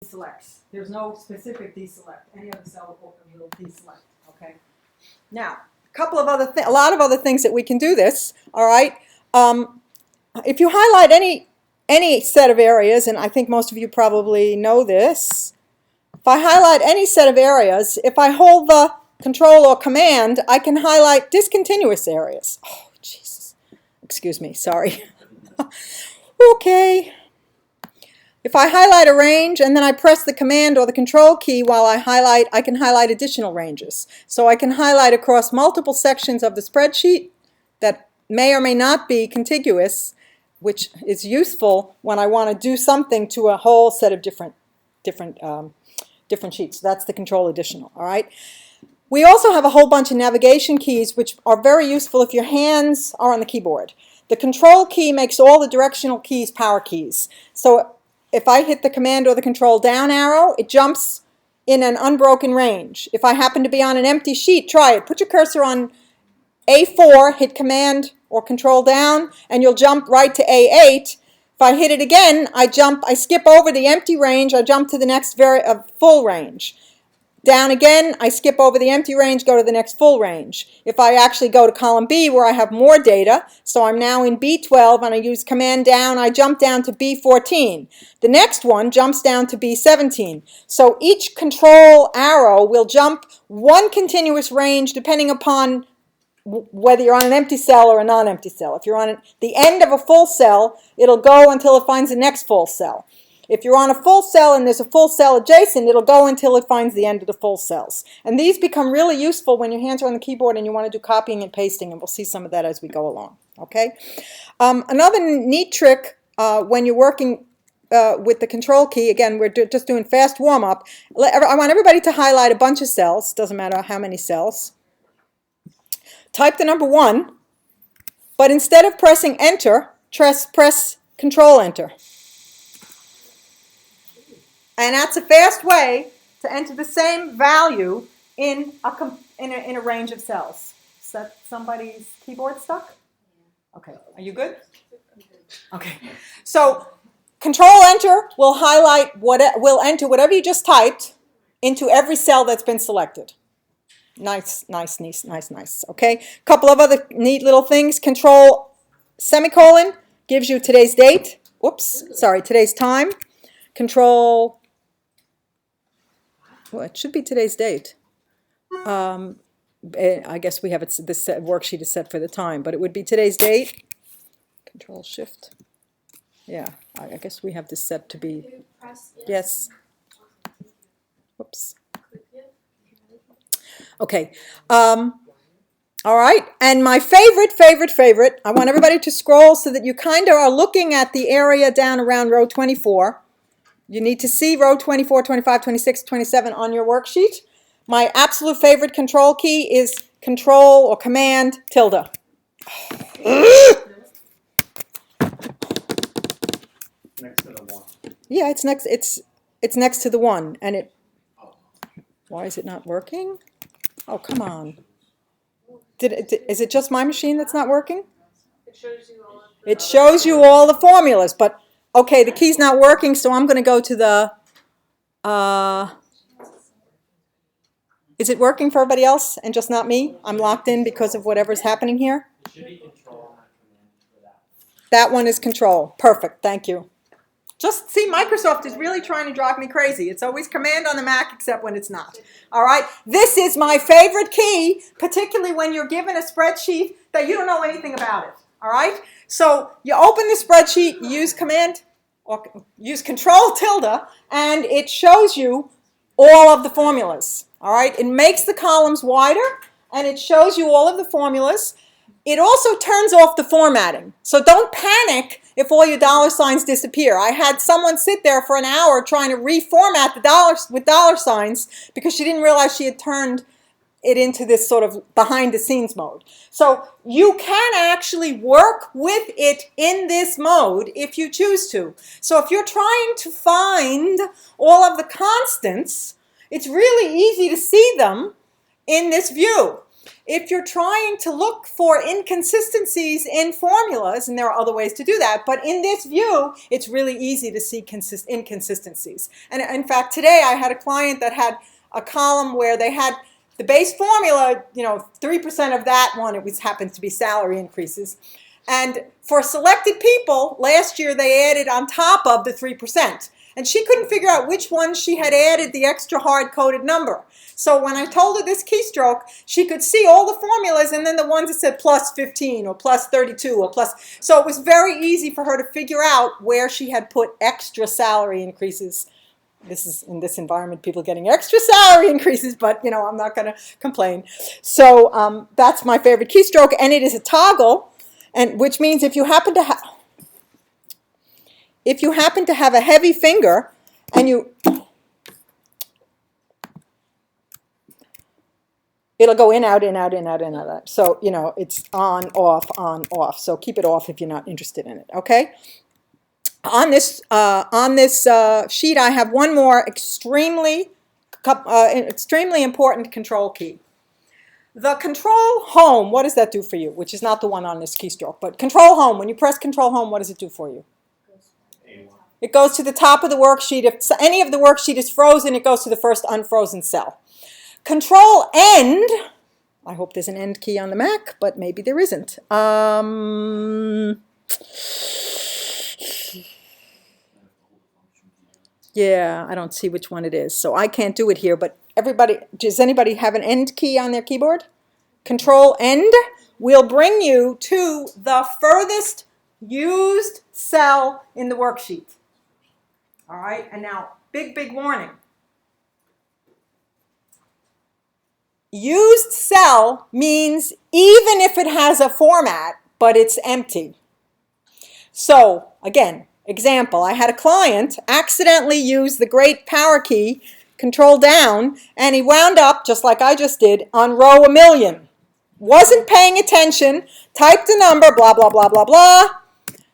deselects. There's no specific deselect. Any other cell will deselect. Okay. Now, a lot of other things that we can do this. All right. If you highlight any set of areas, and I think most of you probably know this, if I highlight any set of areas, if I hold the Control or Command, I can highlight discontinuous areas. Oh, Jesus. Excuse me. Sorry. Okay. If I highlight a range and then I press the Command or the Control key while I highlight, I can highlight additional ranges. So I can highlight across multiple sections of the spreadsheet that may or may not be contiguous, which is useful when I want to do something to a whole set of different sheets. That's the Control Additional, all right? We also have a whole bunch of navigation keys which are very useful if your hands are on the keyboard. The Control key makes all the directional keys power keys. So if I hit the Command or the Control down arrow, it jumps in an unbroken range. If I happen to be on an empty sheet, try it. Put your cursor on A4, hit Command or Control down, and you'll jump right to A8. If I hit it again, I skip over the empty range, I jump to the next full range. Down again, I skip over the empty range, go to the next full range. If I actually go to column B where I have more data, so I'm now in B12 and I use Command down, I jump down to B14. The next one jumps down to B17. So each Control arrow will jump one continuous range depending upon whether you're on an empty cell or a non-empty cell. If you're on the end of a full cell, it'll go until it finds the next full cell. If you're on a full cell and there's a full cell adjacent, it'll go until it finds the end of the full cells. And these become really useful when your hands are on the keyboard and you want to do copying and pasting, and we'll see some of that as we go along. Okay. Another neat trick when you're working with the Control key, again, we're just doing fast warm-up. I want everybody to highlight a bunch of cells, doesn't matter how many cells. Type the number 1, but instead of pressing Enter, press Control Enter. And that's a fast way to enter the same value in a range of cells. Is that somebody's keyboard stuck? Okay, are you good? Okay, so Control Enter will enter whatever you just typed into every cell that's been selected. Nice. Okay, couple of other neat little things. Control semicolon gives you today's date. Today's time. Control. Well, it should be today's date. I guess we have it. This worksheet is set for the time, but it would be today's date. Control Shift. Yeah, I guess we have this set to be. Yes. Whoops. Okay. All right. And my favorite. I want everybody to scroll so that you kind of are looking at the area down around row 24. You need to see row 24, 25, 26, 27 on your worksheet. My absolute favorite Control key is Control or Command tilde. Next to the 1. Yeah, it's next to the 1, and it. Why is it not working? Oh, come on. Is it just my machine that's not working? It shows you all the formulas, but okay, the key's not working, so I'm going to go to the. Is it working for everybody else and just not me? I'm locked in because of whatever's happening here. It should be Control, not Command for that. That one is Control. Perfect. Thank you. Just see, Microsoft is really trying to drive me crazy. It's always Command on the Mac except when it's not. All right. This is my favorite key, particularly when you're given a spreadsheet that you don't know anything about it. All right. So you open the spreadsheet, you use Command or use Control tilde, and it shows you all of the formulas. All right. It makes the columns wider, and it shows you all of the formulas. It also turns off the formatting. So don't panic if all your dollar signs disappear. I had someone sit there for an hour trying to reformat the dollars with dollar signs because she didn't realize she had turned it into this sort of behind the scenes mode. So you can actually work with it in this mode if you choose to. So if you're trying to find all of the constants, it's really easy to see them in this view. if you're trying to look for inconsistencies in formulas, and there are other ways to do that, but in this view, it's really easy to see inconsistencies. And in fact, today I had a client that had a column where they had the base formula, 3% of that one, it happened to be salary increases. And for selected people, last year they added on top of the 3%. And she couldn't figure out which one she had added the extra hard-coded number. So when I told her this keystroke, she could see all the formulas and then the ones that said plus 15 or plus 32 or plus. So it was very easy for her to figure out where she had put extra salary increases. This is, in this environment, people getting extra salary increases, but I'm not going to complain. So that's my favorite keystroke, and it is a toggle, and which means if you happen to have a heavy finger and it'll go in, out, in, out, in, out, in, out. So, it's on, off. So keep it off if you're not interested in it, okay? On this sheet, I have one more extremely important control key. The control home, what does that do for you? Which is not the one on this keystroke, but control home. When you press control home, what does it do for you? It goes to the top of the worksheet. If any of the worksheet is frozen, it goes to the first unfrozen cell. Control end, I hope there's an end key on the Mac, but maybe there isn't. Yeah, I don't see which one it is, so I can't do it here, but everybody, does anybody have an end key on their keyboard? Control end will bring you to the furthest used cell in the worksheet. All right, and now, big warning. Used cell means even if it has a format, but it's empty. So, again, example, I had a client accidentally use the great power key, control down, and he wound up, just like I just did, on row 1,000,000. Wasn't paying attention, typed a number, blah, blah, blah, blah, blah,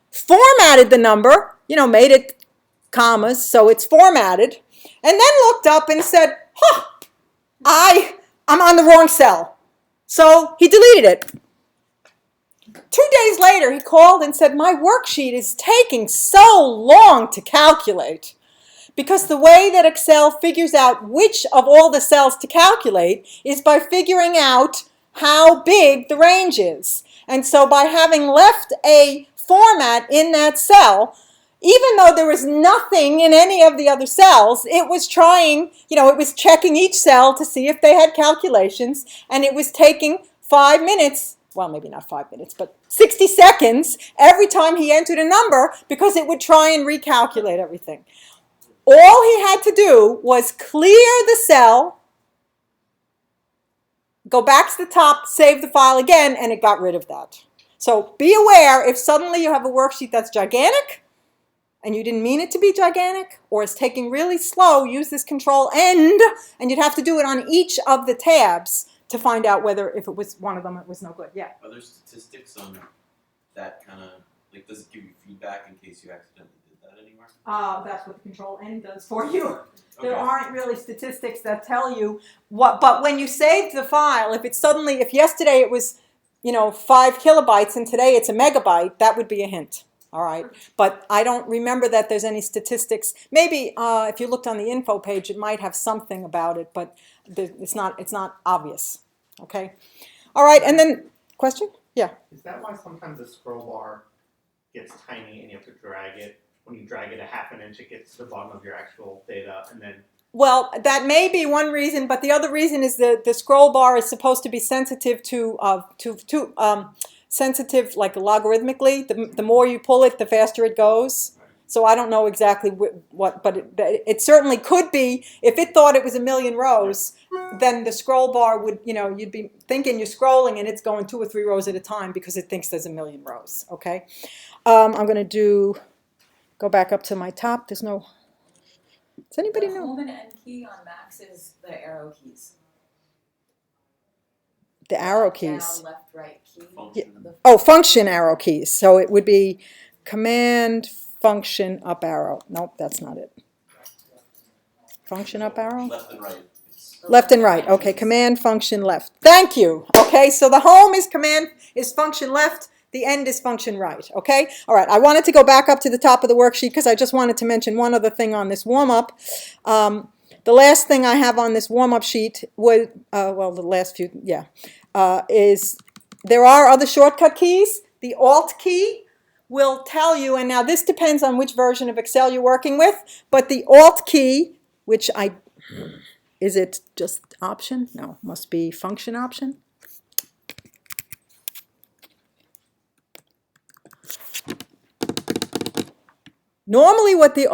formatted the number, made it commas, so it's formatted, and then looked up and said, I'm on the wrong cell. So he deleted it. 2 days later, he called and said, my worksheet is taking so long to calculate because the way that Excel figures out which of all the cells to calculate is by figuring out how big the range is. And so by having left a format in that cell, even though there was nothing in any of the other cells, it was trying, it was checking each cell to see if they had calculations, and it was taking 5 minutes, well, maybe not 5 minutes, but 60 seconds every time he entered a number because it would try and recalculate everything. All he had to do was clear the cell, go back to the top, save the file again, and it got rid of that. So be aware if suddenly you have a worksheet that's gigantic, and you didn't mean it to be gigantic, or it's taking really slow, use this control end, and you'd have to do it on each of the tabs to find out whether, if it was one of them, it was no good. Yeah? Are there statistics on that kind of, does it give you feedback in case you accidentally did that anywhere? That's what the control end does for you. Okay. There aren't really statistics that tell you what, but when you save the file, if yesterday it was, 5 kilobytes and today it's a megabyte, that would be a hint. All right, but I don't remember that there's any statistics. Maybe if you looked on the info page, it might have something about it, but it's not obvious. Okay, all right, and then question? Yeah. Is that why sometimes the scroll bar gets tiny and you have to drag it? When you drag it a half an inch, it gets to the bottom of your actual data, and then. Well, that may be one reason, but the other reason is that the scroll bar is supposed to be sensitive sensitive like logarithmically. The more you pull it, the faster it goes. So I don't know exactly what, but it certainly could be. If it thought it was 1,000,000 rows, then the scroll bar would, you'd be thinking you're scrolling and it's going 2 or 3 rows at a time because it thinks there's 1,000,000 rows. Okay, I'm going to go back up to my top. There's no. Does anybody know? The home and end key on Macs is the arrow keys. The arrow keys. Down, left, right key. Oh, function arrow keys. So it would be command, function, up arrow. Nope, that's not it. Function, up arrow? Left and right. Left and right. Okay, command, function, left. Thank you. Okay. Okay, so the home is function left, the end is function right, okay? All right, I wanted to go back up to the top of the worksheet because I just wanted to mention one other thing on this warm-up. The last thing I have on this warm-up sheet was, well, the last few, yeah, is there are other shortcut keys. The Alt key will tell you, and now this depends on which version of Excel you're working with, but the Alt key, which is it just option? No, must be function option. Normally, what the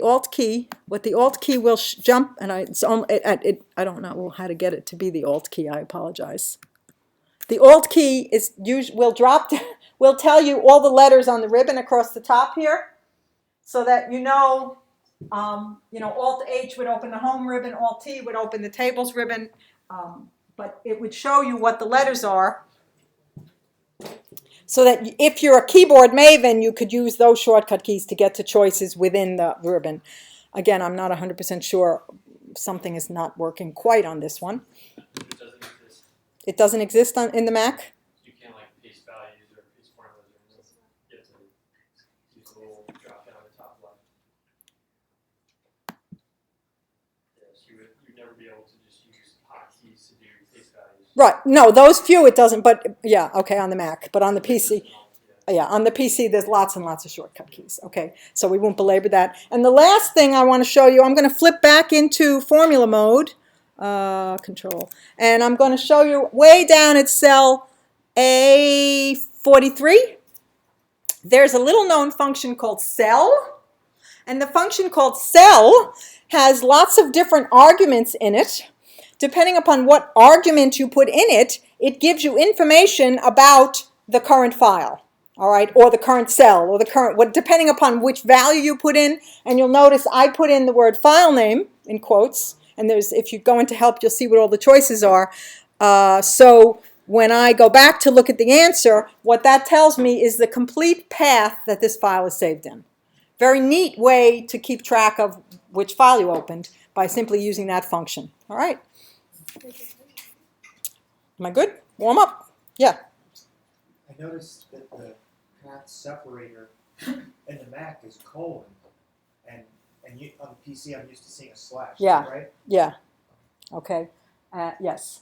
Alt key, will jump, and I don't know how to get it to be the Alt key. I apologize. The Alt key will tell you all the letters on the ribbon across the top here, so that Alt H would open the home ribbon, Alt T would open the tables ribbon, but it would show you what the letters are, so that if you're a keyboard maven, you could use those shortcut keys to get to choices within the ribbon. Again, I'm not 100% sure. Something is not working quite on this one. It doesn't exist. It doesn't exist in the Mac? You can't like paste values or paste formulas or anything. You have to use a little drop down at the top left. Yes, you'd never be able to just use hotkeys to do paste values. Right. No, those few it doesn't, but yeah, okay, on the Mac. But on the PC, yeah, on the PC there's lots and lots of shortcut keys. Okay, so we won't belabor that. And the last thing I want to show you, I'm going to flip back into formula mode, control, and I'm going to show you way down at cell A43. There's a little known function called cell, and the function called cell has lots of different arguments in it. Depending upon what argument you put in it, it gives you information about the current file, all right, or the current cell, or the current, depending upon which value you put in. And you'll notice I put in the word file name in quotes, and if you go into help, you'll see what all the choices are. So when I go back to look at the answer, what that tells me is the complete path that this file is saved in. Very neat way to keep track of which file you opened by simply using that function, all right? Am I good? Warm up? Yeah. I noticed that the path separator in the Mac is colon, and on the PC I'm used to seeing a slash. Yeah. Is that right? Yeah. Okay. Yes.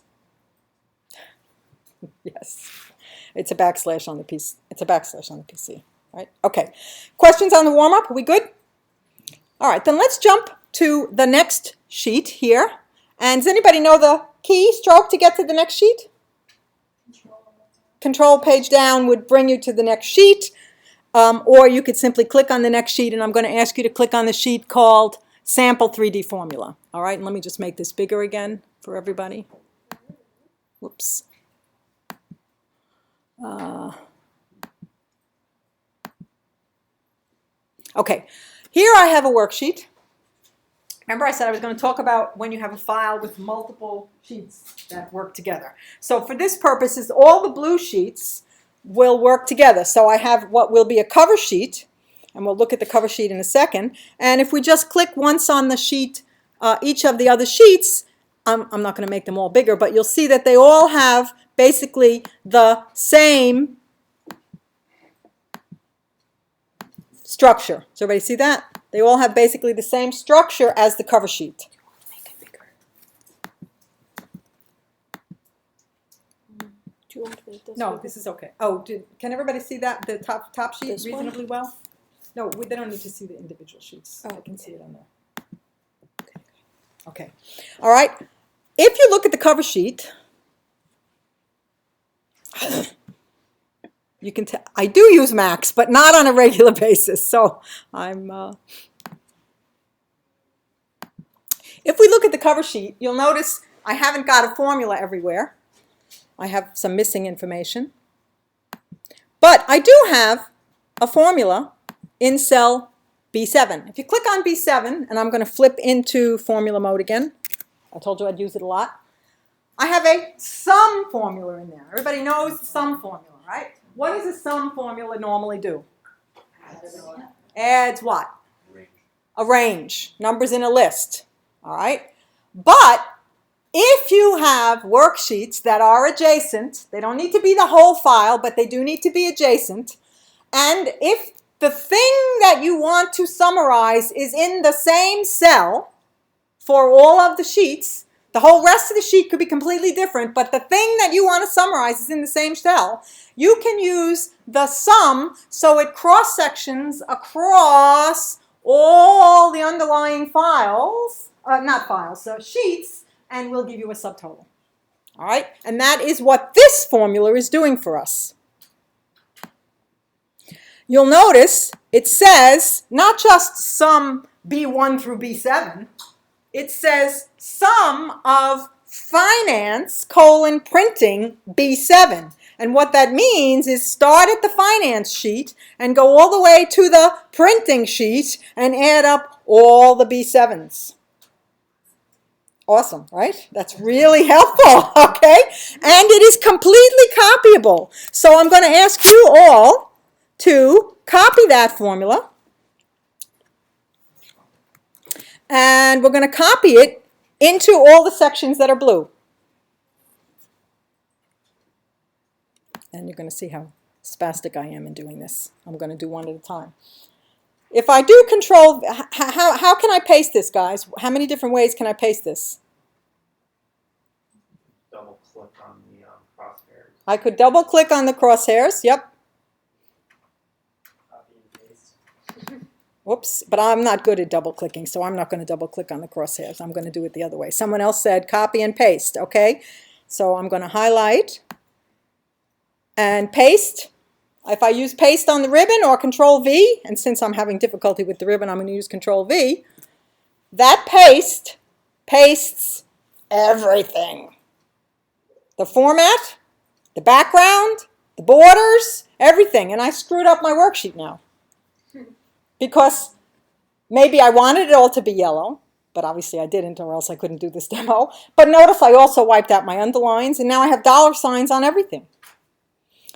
Yes. It's a backslash on the PC. It's a backslash on the PC. Right? Okay. Questions on the warm up? Are we good? All right. Then let's jump to the next sheet here. And does anybody know the key stroke to get to the next sheet? Control page down would bring you to the next sheet, or you could simply click on the next sheet, and I'm going to ask you to click on the sheet called Sample 3D Formula. All right, and let me just make this bigger again for everybody. Whoops. Okay, here I have a worksheet. Remember I said I was going to talk about when you have a file with multiple sheets that work together. So for this purpose, all the blue sheets will work together. So I have what will be a cover sheet, and we'll look at the cover sheet in a second. And if we just click once on the sheet, each of the other sheets, I'm not going to make them all bigger, but you'll see that they all have basically the same structure. Does everybody see that? They all have basically the same structure as the cover sheet. Make it bigger. No, this is okay. Oh, can everybody see that, the top sheet This one? reasonably well? No, they don't need to see the individual sheets. I can see it on there. Okay. All right. If you look at the cover sheet, you can tell I do use Macs, but not on a regular basis. So if we look at the cover sheet, you'll notice I haven't got a formula everywhere. I have some missing information. But I do have a formula in cell B7. If you click on B7, and I'm going to flip into formula mode again. I told you I'd use it a lot. I have a sum formula in there. Everybody knows the sum formula, right? What does a sum formula normally do? Adds what? Range. A range. Numbers in a list. All right? But If you have worksheets that are adjacent, they don't need to be the whole file, but they do need to be adjacent. And if the thing that you want to summarize is in the same cell for all of the sheets, the whole rest of the sheet could be completely different, but the thing that you want to summarize is in the same cell, you can use the sum so it cross-sections across all the underlying files, sheets, and we'll give you a subtotal. All right? And that is what this formula is doing for us. You'll notice it says not just sum B1 through B7, it says sum of finance printing B7. And what that means is start at the finance sheet and go all the way to the printing sheet and add up all the B7s. Awesome, right? That's really helpful, okay? And it is completely copyable. So I'm going to ask you all to copy that formula. And we're going to copy it into all the sections that are blue. And you're going to see how spastic I am in doing this. I'm going to do one at a time. If I do control, how can I paste this, guys? How many different ways can I paste this? Double click on the crosshairs. I could double click on the crosshairs, yep. Copy and paste. Whoops, but I'm not good at double clicking, so I'm not going to double click on the crosshairs. I'm going to do it the other way. Someone else said copy and paste, okay? So I'm going to highlight and paste. If I use paste on the ribbon or Control V, and since I'm having difficulty with the ribbon, I'm going to use Control V, that paste pastes everything. The format, the background, the borders, everything. And I screwed up my worksheet now. Because maybe I wanted it all to be yellow, but obviously I didn't, or else I couldn't do this demo. But notice I also wiped out my underlines, and now I have dollar signs on everything.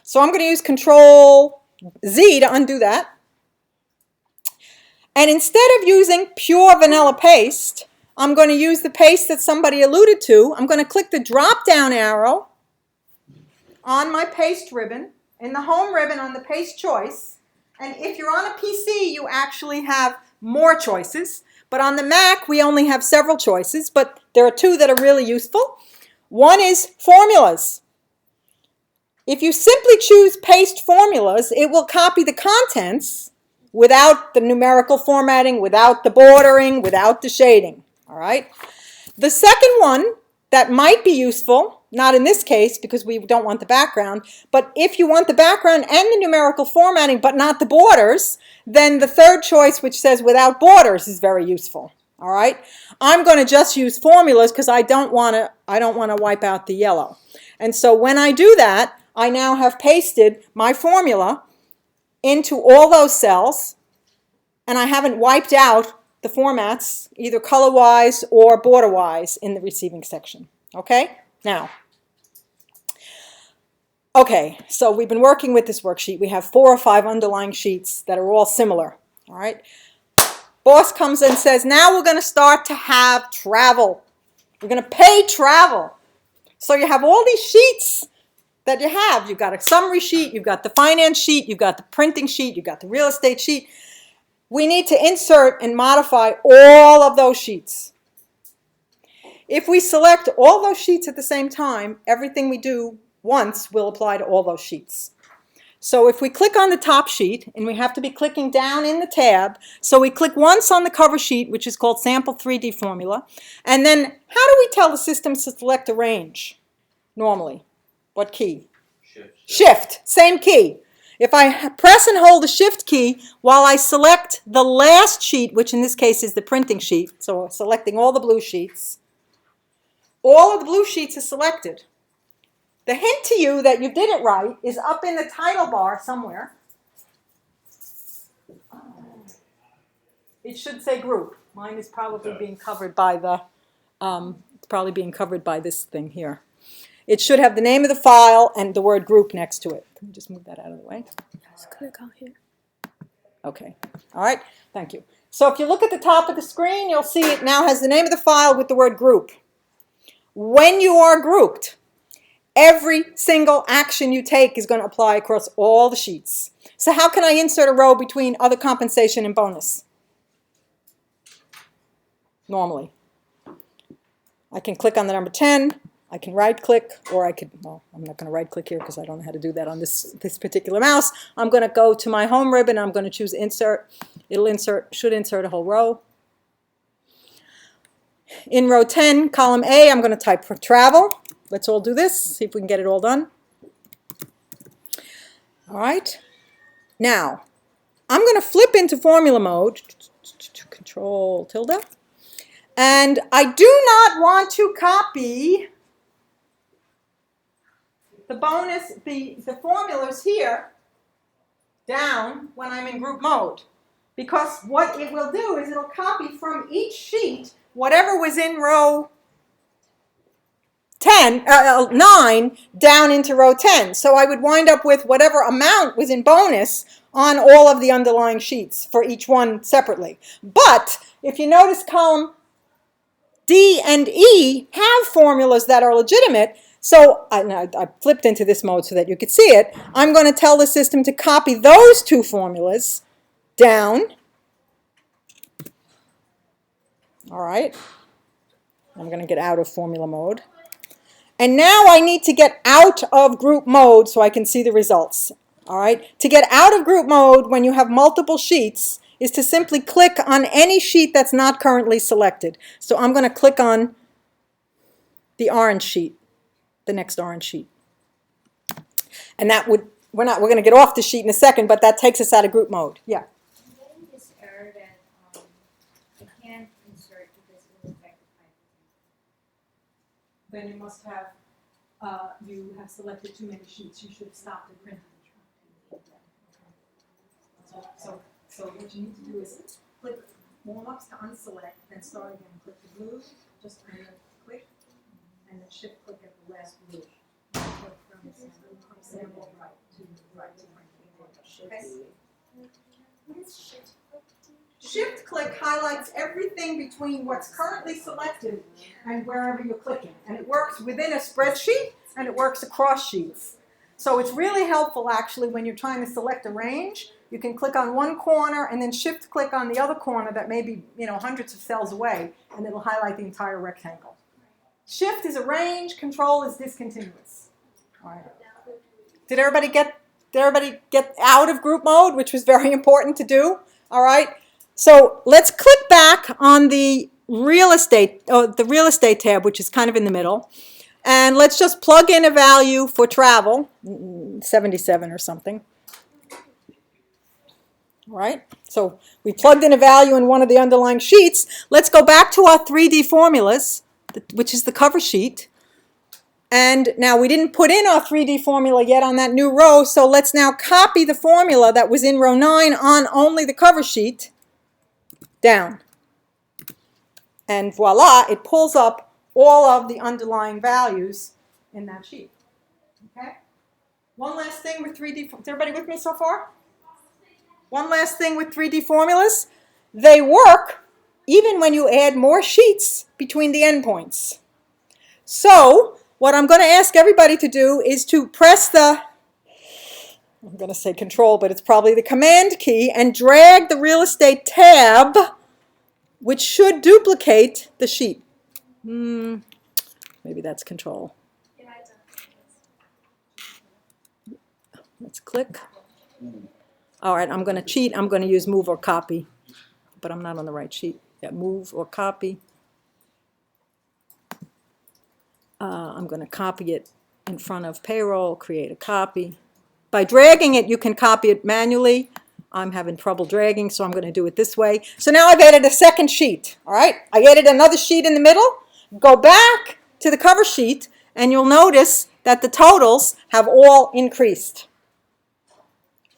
So I'm going to use Control Z to undo that. And instead of using pure vanilla paste, I'm going to use the paste that somebody alluded to. I'm going to click the drop-down arrow on my paste ribbon, in the home ribbon on the paste choice. And if you're on a PC, you actually have more choices. But on the Mac, we only have several choices, but there are two that are really useful. One is formulas. If you simply choose paste formulas, it will copy the contents without the numerical formatting, without the bordering, without the shading. All right? The second one that might be useful, not in this case because we don't want the background, but if you want the background and the numerical formatting but not the borders, then the third choice, which says without borders, is very useful. All right? I'm going to just use formulas because I don't want to wipe out the yellow. And so when I do that, I now have pasted my formula into all those cells, and I haven't wiped out the formats, either color-wise or border-wise, in the receiving section. Okay? Now, okay, so we've been working with this worksheet. We have 4 or 5 underlying sheets that are all similar. All right? Boss comes and says, now we're going to start to have travel. We're going to pay travel. So you have all these sheets that you have. You've got a summary sheet, you've got the finance sheet, you've got the printing sheet, you've got the real estate sheet. We need to insert and modify all of those sheets. If we select all those sheets at the same time, everything we do once will apply to all those sheets. So if we click on the top sheet, and we have to be clicking down in the tab, so we click once on the cover sheet, which is called Sample 3D Formula, and then how do we tell the system to select a range normally? What key? Shift, same key. If I press and hold the Shift key while I select the last sheet, which in this case is the printing sheet, so selecting all the blue sheets, all of the blue sheets are selected. The hint to you that you did it right is up in the title bar somewhere. It should say group. Mine is probably being covered by the, it's probably being covered by this thing here. It should have the name of the file and the word group next to it. Can we just move that out of the way? Just click on here. Okay. All right. Thank you. So if you look at the top of the screen, you'll see it now has the name of the file with the word group. when you are grouped, every single action you take is going to apply across all the sheets. So how can I insert a row between other compensation and bonus? Normally. I can click on the number 10, I can right click, or I could, well, I'm not going to right click here because I don't know how to do that on this particular mouse. I'm going to go to my home ribbon, I'm going to choose insert. It'll should insert a whole row. In row 10, column A, I'm going to type for travel. Let's all do this, see if we can get it all done. All right. Now, I'm going to flip into formula mode, Control tilde, and I do not want to copy the bonus, the formulas here down when I'm in group mode. Because what it will do is it'll copy from each sheet whatever was in row 9 down into row 10. So I would wind up with whatever amount was in bonus on all of the underlying sheets for each one separately. But if you notice column D and E have formulas that are legitimate, so I flipped into this mode so that you could see it. I'm going to tell the system to copy those two formulas down. All right. I'm going to get out of formula mode. And now I need to get out of group mode so I can see the results. All right. To get out of group mode when you have multiple sheets is to simply click on any sheet that's not currently selected. So I'm going to click on the orange sheet, the next orange sheet. And that would, we're going to get off the sheet in a second, but that takes us out of group mode. Yeah. I'm getting this error that I can't insert because it was affected by Then you must have, you have selected too many sheets. You should stop the print. So what you need to do is click warm-ups to unselect, then start again. Click the blue, just click, and then shift click at the last blue. Click from sample right to right to print. Okay. What is shift click? Shift click highlights everything between what's currently selected and wherever you're clicking. And it works within a spreadsheet and it works across sheets. So it's really helpful actually when you're trying to select a range. You can click on one corner and then shift click on the other corner that may be, hundreds of cells away, and it'll highlight the entire rectangle. Shift is a range, control is discontinuous. All right. Did everybody get out of group mode, which was very important to do? All right. So let's click back on the real estate tab, which is kind of in the middle. And let's just plug in a value for travel, 77 or something. All right, so we plugged in a value in one of the underlying sheets. Let's go back to our 3D formulas, which is the cover sheet. And now we didn't put in our 3D formula yet on that new row, so let's now copy the formula that was in row 9 on only the cover sheet down. And voila, it pulls up all of the underlying values in that sheet. Okay? One last thing with 3D, is everybody with me so far? One last thing with 3D formulas. They work even when you add more sheets between the endpoints. So what I'm going to ask everybody to do is to press the, I'm going to say control, but it's probably the command key, and drag the real estate tab, which should duplicate the sheet. Maybe that's control. Let's click. All right, I'm going to cheat. I'm going to use move or copy, but I'm not on the right sheet. Yeah, move or copy. I'm going to copy it in front of payroll, create a copy. By dragging it, you can copy it manually. I'm having trouble dragging, so I'm going to do it this way. So now I've added a second sheet. All right, I added another sheet in the middle. Go back to the cover sheet, and you'll notice that the totals have all increased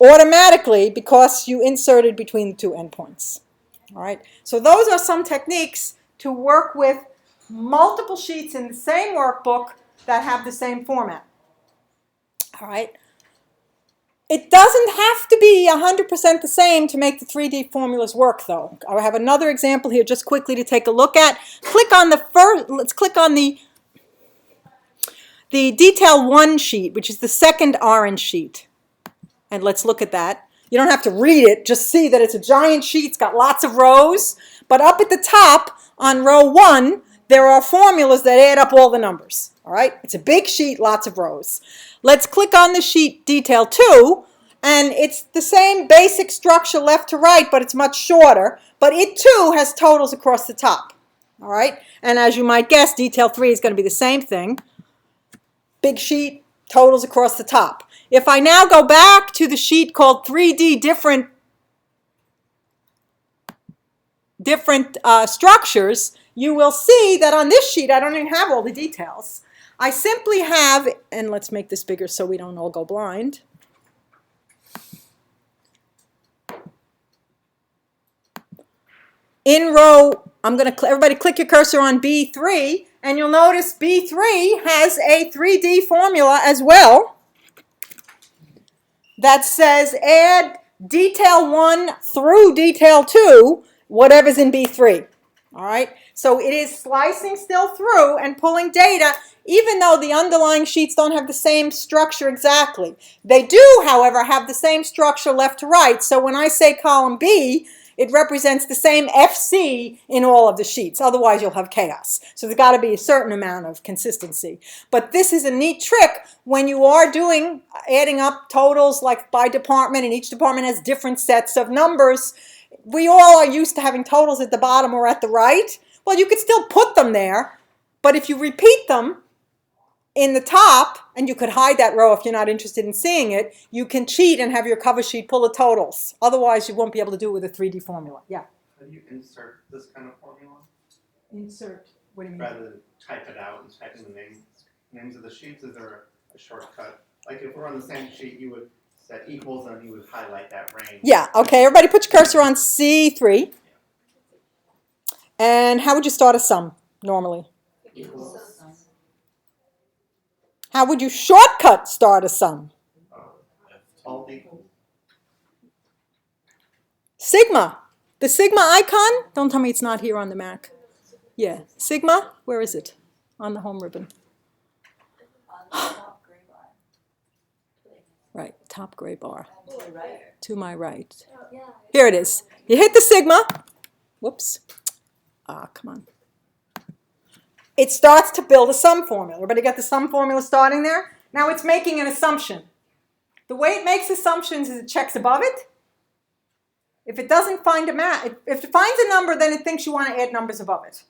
automatically because you inserted between the two endpoints. All right, so those are some techniques to work with multiple sheets in the same workbook that have the same format. All right, it doesn't have to be 100% the same to make the 3D formulas work, though. I have another example here just quickly to take a look at. Click on the first, let's click on the the detail 1 sheet, which is the second orange sheet. And let's look at that. You don't have to read it, just see that it's a giant sheet. It's got lots of rows. But up at the top on row 1, there are formulas that add up all the numbers. All right? It's a big sheet, lots of rows. Let's click on the sheet detail 2, and it's the same basic structure left to right, but it's much shorter. But it too has totals across the top. All right? And as you might guess, detail 3 is going to be the same thing. Big sheet, totals across the top. If I now go back to the sheet called 3D different structures, you will see that on this sheet I don't even have all the details. I simply have, and let's make this bigger so we don't all go blind. In row, everybody click your cursor on B3, and you'll notice B3 has a 3D formula as well that says add detail 1 through detail 2, whatever's in B3. All right? So it is slicing still through and pulling data, even though the underlying sheets don't have the same structure exactly. They do, however, have the same structure left to right. So when I say column B, it represents the same FC in all of the sheets. Otherwise, you'll have chaos. So there's got to be a certain amount of consistency. But this is a neat trick when you are adding up totals like by department, and each department has different sets of numbers. We all are used to having totals at the bottom or at the right. Well, you could still put them there, but if you repeat them in the top, and you could hide that row if you're not interested in seeing it, you can cheat and have your cover sheet pull the totals. Otherwise, you won't be able to do it with a 3D formula. Yeah? How do you insert this kind of formula? Insert. What do you mean? Rather than type it out and type in the names of the sheets, is there a shortcut? Like if we're on the same sheet, you would set equals and you would highlight that range. Yeah, okay. Everybody put your cursor on C3. And how would you start a sum normally? Equals. How would you shortcut start a sum? All equals. Sigma. The sigma icon, don't tell me it's not here on the Mac. Yeah, sigma, where is it? On the home ribbon. Right, top gray bar. To my right. Here it is. You hit the sigma. Whoops. Come on. It starts to build a sum formula. Everybody got the sum formula starting there? Now it's making an assumption. The way it makes assumptions is it checks above it. If it doesn't find if it finds a number, then it thinks you want to add numbers above it.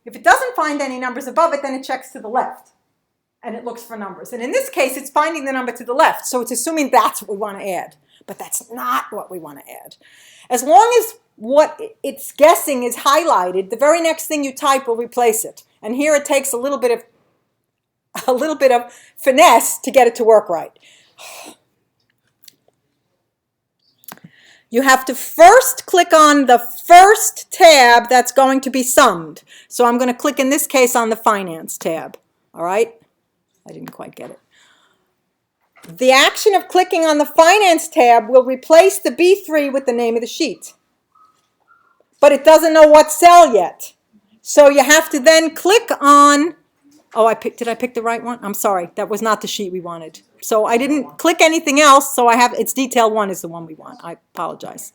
If it doesn't find any numbers above it, then it checks to the left. And it looks for numbers. And in this case, it's finding the number to the left. So it's assuming that's what we want to add. But that's not what we want to add. As long as what it's guessing is highlighted, the very next thing you type will replace it. And here it takes a little bit of finesse to get it to work right. You have to first click on the first tab that's going to be summed. So I'm going to click in this case on the Finance tab. All right? I didn't quite get it. The action of clicking on the Finance tab will replace the B3 with the name of the sheet. But it doesn't know what cell yet. So you have to then click on, did I pick the right one? I'm sorry, that was not the sheet we wanted. So I didn't click anything else, so it's detail 1 is the one we want. I apologize.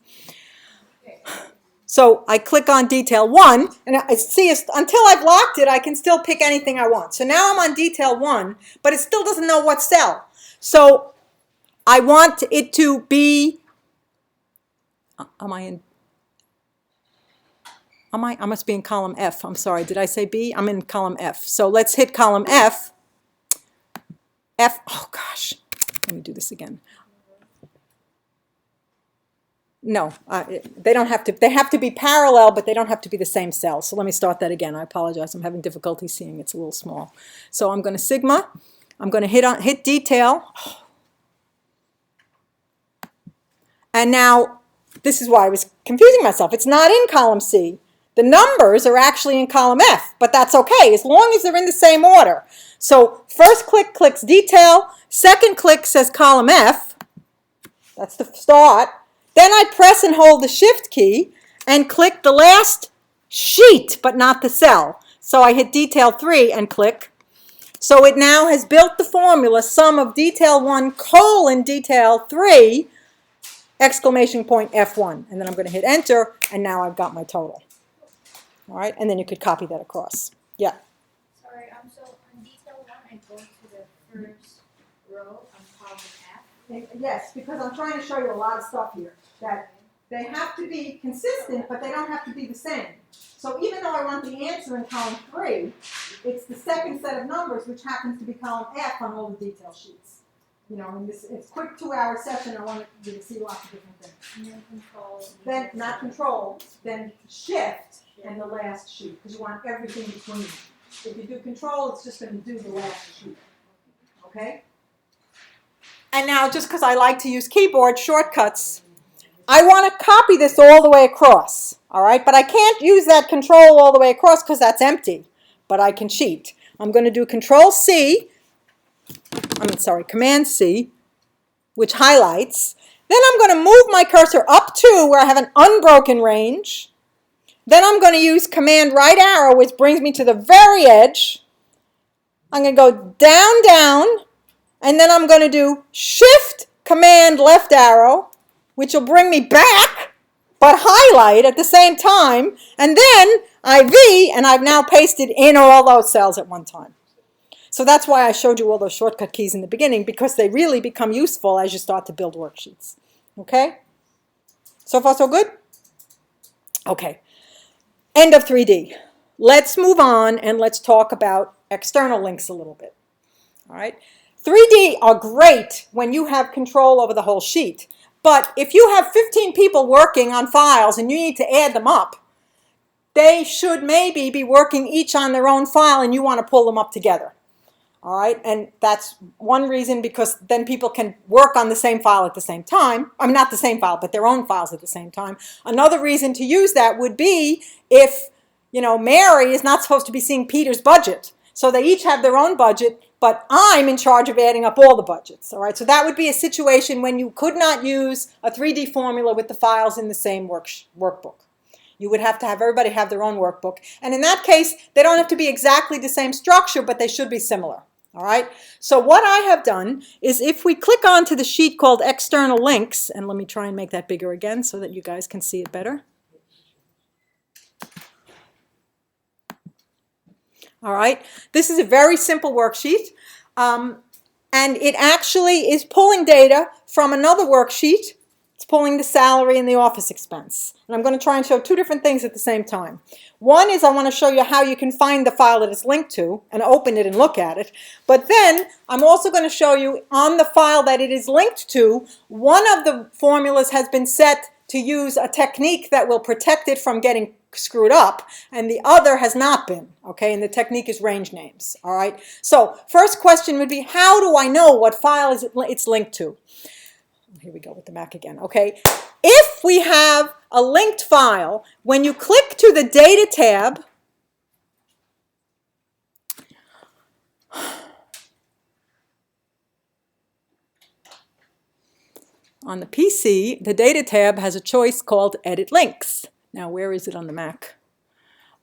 So I click on detail 1, and I see until I've locked it, I can still pick anything I want. So now I'm on detail 1, but it still doesn't know what cell. So I want it to be, I must be in column F. I'm sorry, did I say B? I'm in column F. So let's hit column F. Oh gosh, let me do this again. No, they don't have to. They have to be parallel, but they don't have to be the same cell. So let me start that again. I apologize. I'm having difficulty seeing. It's a little small. So I'm going to sigma. I'm going to hit detail. And now this is why I was confusing myself. It's not in column C. The numbers are actually in column F, but that's okay as long as they're in the same order. So first click clicks detail. Second click says column F. That's the start. Then I press and hold the shift key and click the last sheet, but not the cell. So I hit detail 3 and click. So it now has built the formula sum of detail 1 colon detail 3 exclamation point F1. And then I'm going to hit enter, and now I've got my total. All right, and then you could copy that across. Yeah. Sorry, so on detail 1, I go to the first row on column F. Yes, because I'm trying to show you a lot of stuff here. That they have to be consistent, but they don't have to be the same. So even though I want the answer in column 3, it's the second set of numbers, which happens to be column F on all the detail sheets. You know, in this it's quick 2-hour session. I want you to see lots of different things. And then control. Then not control, then shift and the last sheet, because you want everything between. If you do control, it's just going to do the last sheet. Okay? And now, just because I like to use keyboard shortcuts, I want to copy this all the way across. All right? But I can't use that control all the way across because that's empty. But I can cheat. I'm going to do Command C, which highlights. Then I'm going to move my cursor up to where I have an unbroken range. Then I'm going to use Command right arrow, which brings me to the very edge. I'm going to go down, down, and then I'm going to do Shift Command left arrow, which will bring me back, but highlight at the same time. And then I V, and I've now pasted in all those cells at one time. So that's why I showed you all those shortcut keys in the beginning, because they really become useful as you start to build worksheets. Okay? So far, so good? Okay. End of 3D. Let's move on and let's talk about external links a little bit. All right? 3D are great when you have control over the whole sheet. But if you have 15 people working on files and you need to add them up, they should maybe be working each on their own file and you want to pull them up together. All right, and that's one reason, because then people can work on the same file at the same time. I mean, not the same file, but their own files at the same time. Another reason to use that would be if, you know, Mary is not supposed to be seeing Peter's budget. So they each have their own budget, but I'm in charge of adding up all the budgets. All right, so that would be a situation when you could not use a 3D formula with the files in the same workbook. You would have to have everybody have their own workbook. And in that case, they don't have to be exactly the same structure, but they should be similar. All right, so what I have done is if we click onto the sheet called External Links, and let me try and make that bigger again so that you guys can see it better. All right, this is a very simple worksheet, and it actually is pulling data from another worksheet. It's pulling the salary and the office expense. And I'm going to try and show two different things at the same time. One is I want to show you how you can find the file that it's linked to and open it and look at it. But then I'm also going to show you on the file that it is linked to, one of the formulas has been set to use a technique that will protect it from getting screwed up, and the other has not been, okay? And the technique is range names, all right? So first question would be, how do I know what file it's linked to? Here we go with the Mac again, okay? If we have a linked file, when you click to the Data tab, on the PC, the Data tab has a choice called Edit Links. Now, where is it on the Mac?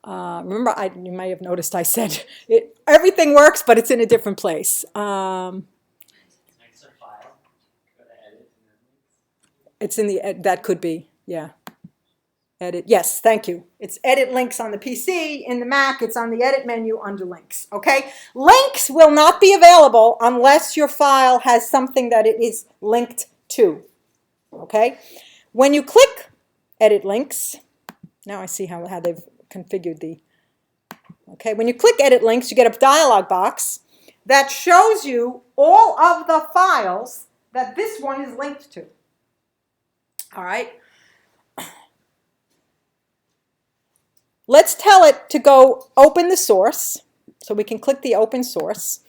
Remember, you may have noticed I said everything works, but it's in a different place. It's in the, that could be, yeah. Edit, yes, thank you. It's Edit Links on the PC. In the Mac, it's on the Edit menu under Links, okay? Links will not be available unless your file has something that it is linked to, okay? When you click Edit Links, now I see how they've configured the, okay? When you click Edit Links, you get a dialog box that shows you all of the files that this one is linked to. All right. Let's tell it to go open the source. So we can click the open source,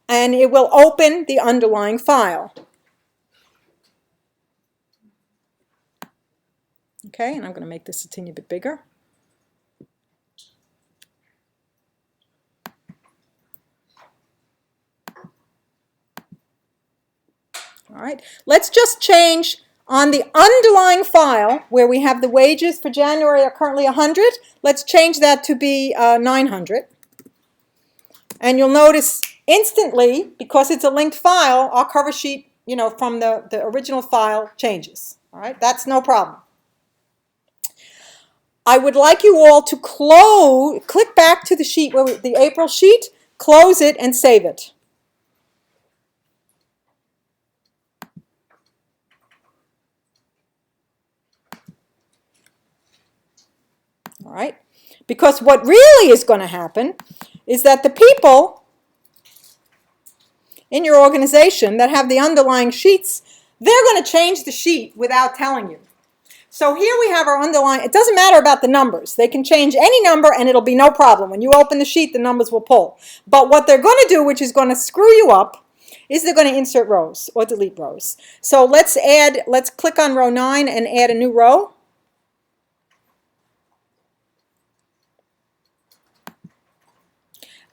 and it will open the underlying file. Okay, and I'm going to make this a teeny bit bigger. All right, let's just change on the underlying file where we have the wages for January are currently 100. Let's change that to be 900. And you'll notice instantly, because it's a linked file, our cover sheet, from the original file changes. All right, that's no problem. I would like you all to click back to the sheet, the April sheet, close it, and save it. All right, because what really is going to happen is that the people in your organization that have the underlying sheets, they're going to change the sheet without telling you. So here we have our underlying, it doesn't matter about the numbers. They can change any number and it'll be no problem. When you open the sheet, the numbers will pull. But what they're going to do, which is going to screw you up, is they're going to insert rows or delete rows. So let's click on row 9 and add a new row.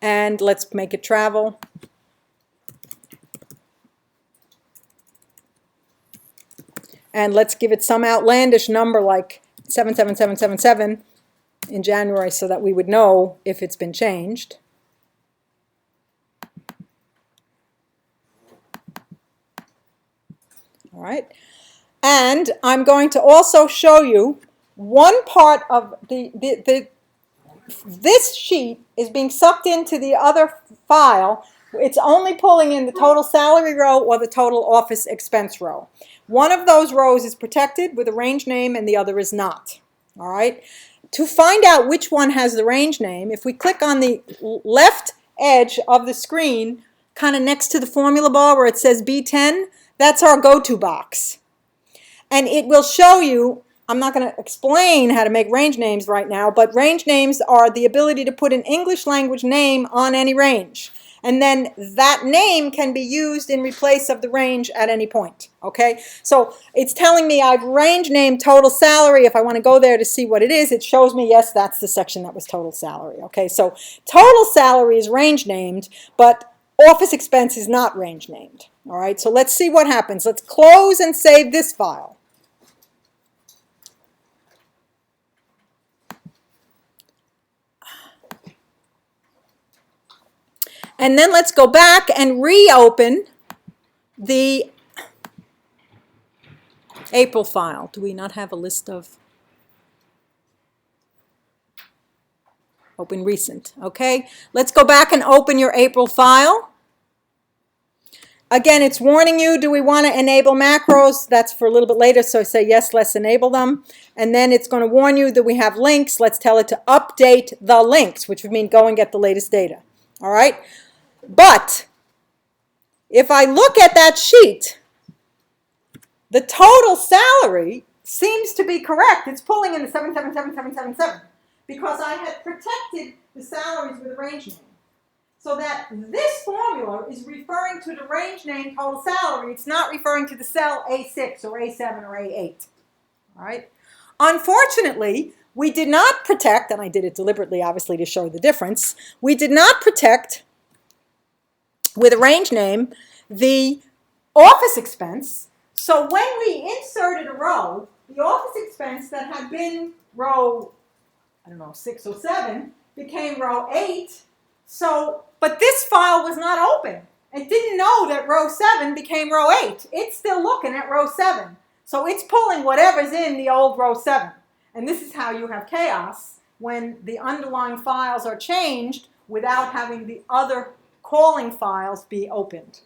And let's make it travel. And let's give it some outlandish number like 77777 in January so that we would know if it's been changed. All right. And I'm going to also show you one part of this sheet is being sucked into the other file. It's only pulling in the total salary row or the total office expense row. One of those rows is protected with a range name and the other is not. All right. To find out which one has the range name, if we click on the left edge of the screen, kind of next to the formula bar where it says B10, that's our go-to box. And it will show you, I'm not going to explain how to make range names right now, but range names are the ability to put an English language name on any range. And then that name can be used in replace of the range at any point, okay? So it's telling me I've range named total salary. If I want to go there to see what it is, it shows me, yes, that's the section that was total salary, okay? So total salary is range named, but office expense is not range named, all right? So let's see what happens. Let's close and save this file. And then let's go back and reopen the April file. Do we not have a list of open recent? Okay, let's go back and open your April file. Again, it's warning you, do we want to enable macros? That's for a little bit later, so say yes, let's enable them. And then it's going to warn you that we have links. Let's tell it to update the links, which would mean go and get the latest data. All right? But if I look at that sheet, the total salary seems to be correct. It's pulling in the 777777 because I had protected the salaries with a range name. So that this formula is referring to the range name total salary. It's not referring to the cell A6 or A7 or A8. All right? Unfortunately, we did not protect, and I did it deliberately obviously to show the difference, we did not protect with a range name the office expense. So when we inserted a row, the office expense that had been row, 6 or 7 became row 8. So, but this file was not open. It didn't know that row 7 became row 8. It's still looking at row 7. So it's pulling whatever's in the old row 7. And this is how you have chaos when the underlying files are changed without having the other calling files be opened.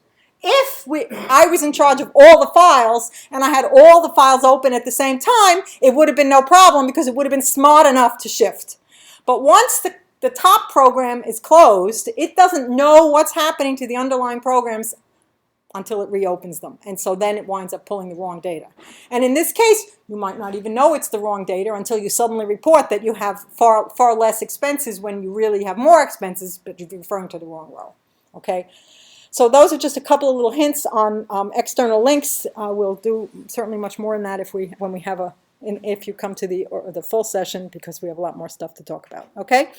If I was in charge of all the files and I had all the files open at the same time, it would have been no problem because it would have been smart enough to shift. But once the top program is closed, it doesn't know what's happening to the underlying programs until it reopens them. And so then it winds up pulling the wrong data. And in this case, you might not even know it's the wrong data until you suddenly report that you have far less expenses when you really have more expenses, but you're referring to the wrong row. Okay? So those are just a couple of little hints on external links. We'll do certainly much more in that if you come to the full session, because we have a lot more stuff to talk about. Okay?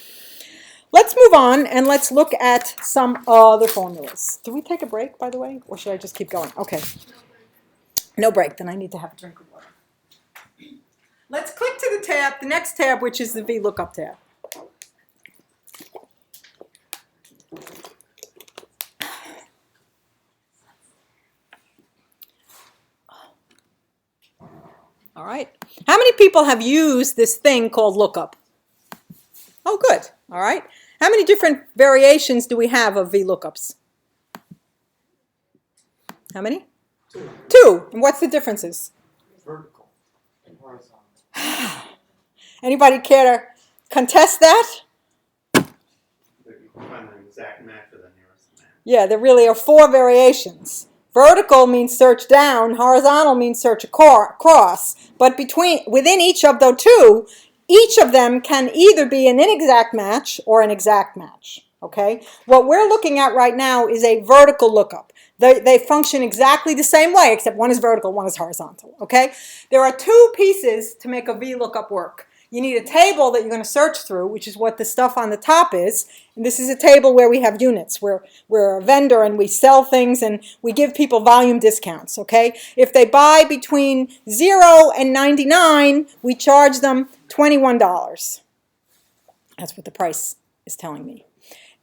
Let's move on and let's look at some other formulas. Do we take a break, by the way, or should I just keep going? Okay. No break. Then I need to have a drink of water. Let's click to the next tab, which is the VLOOKUP tab. How many people have used this thing called lookup? Oh, good. All right. How many different variations do we have of VLOOKUPs? How many? Two. And what's the differences? Vertical and horizontal. Anybody care to contest that? That you can find an exact match for the nearest match. Yeah, there really are four variations. Vertical means search down, horizontal means search across, but within each of the two, each of them can either be an inexact match or an exact match, okay? What we're looking at right now is a vertical lookup. They function exactly the same way, except one is vertical, one is horizontal, okay? There are two pieces to make a VLOOKUP work. You need a table that you're going to search through, which is what the stuff on the top is. And this is a table where we have units. We're a vendor and we sell things and we give people volume discounts, okay? If they buy between 0 and 99, we charge them $21. That's what the price is telling me.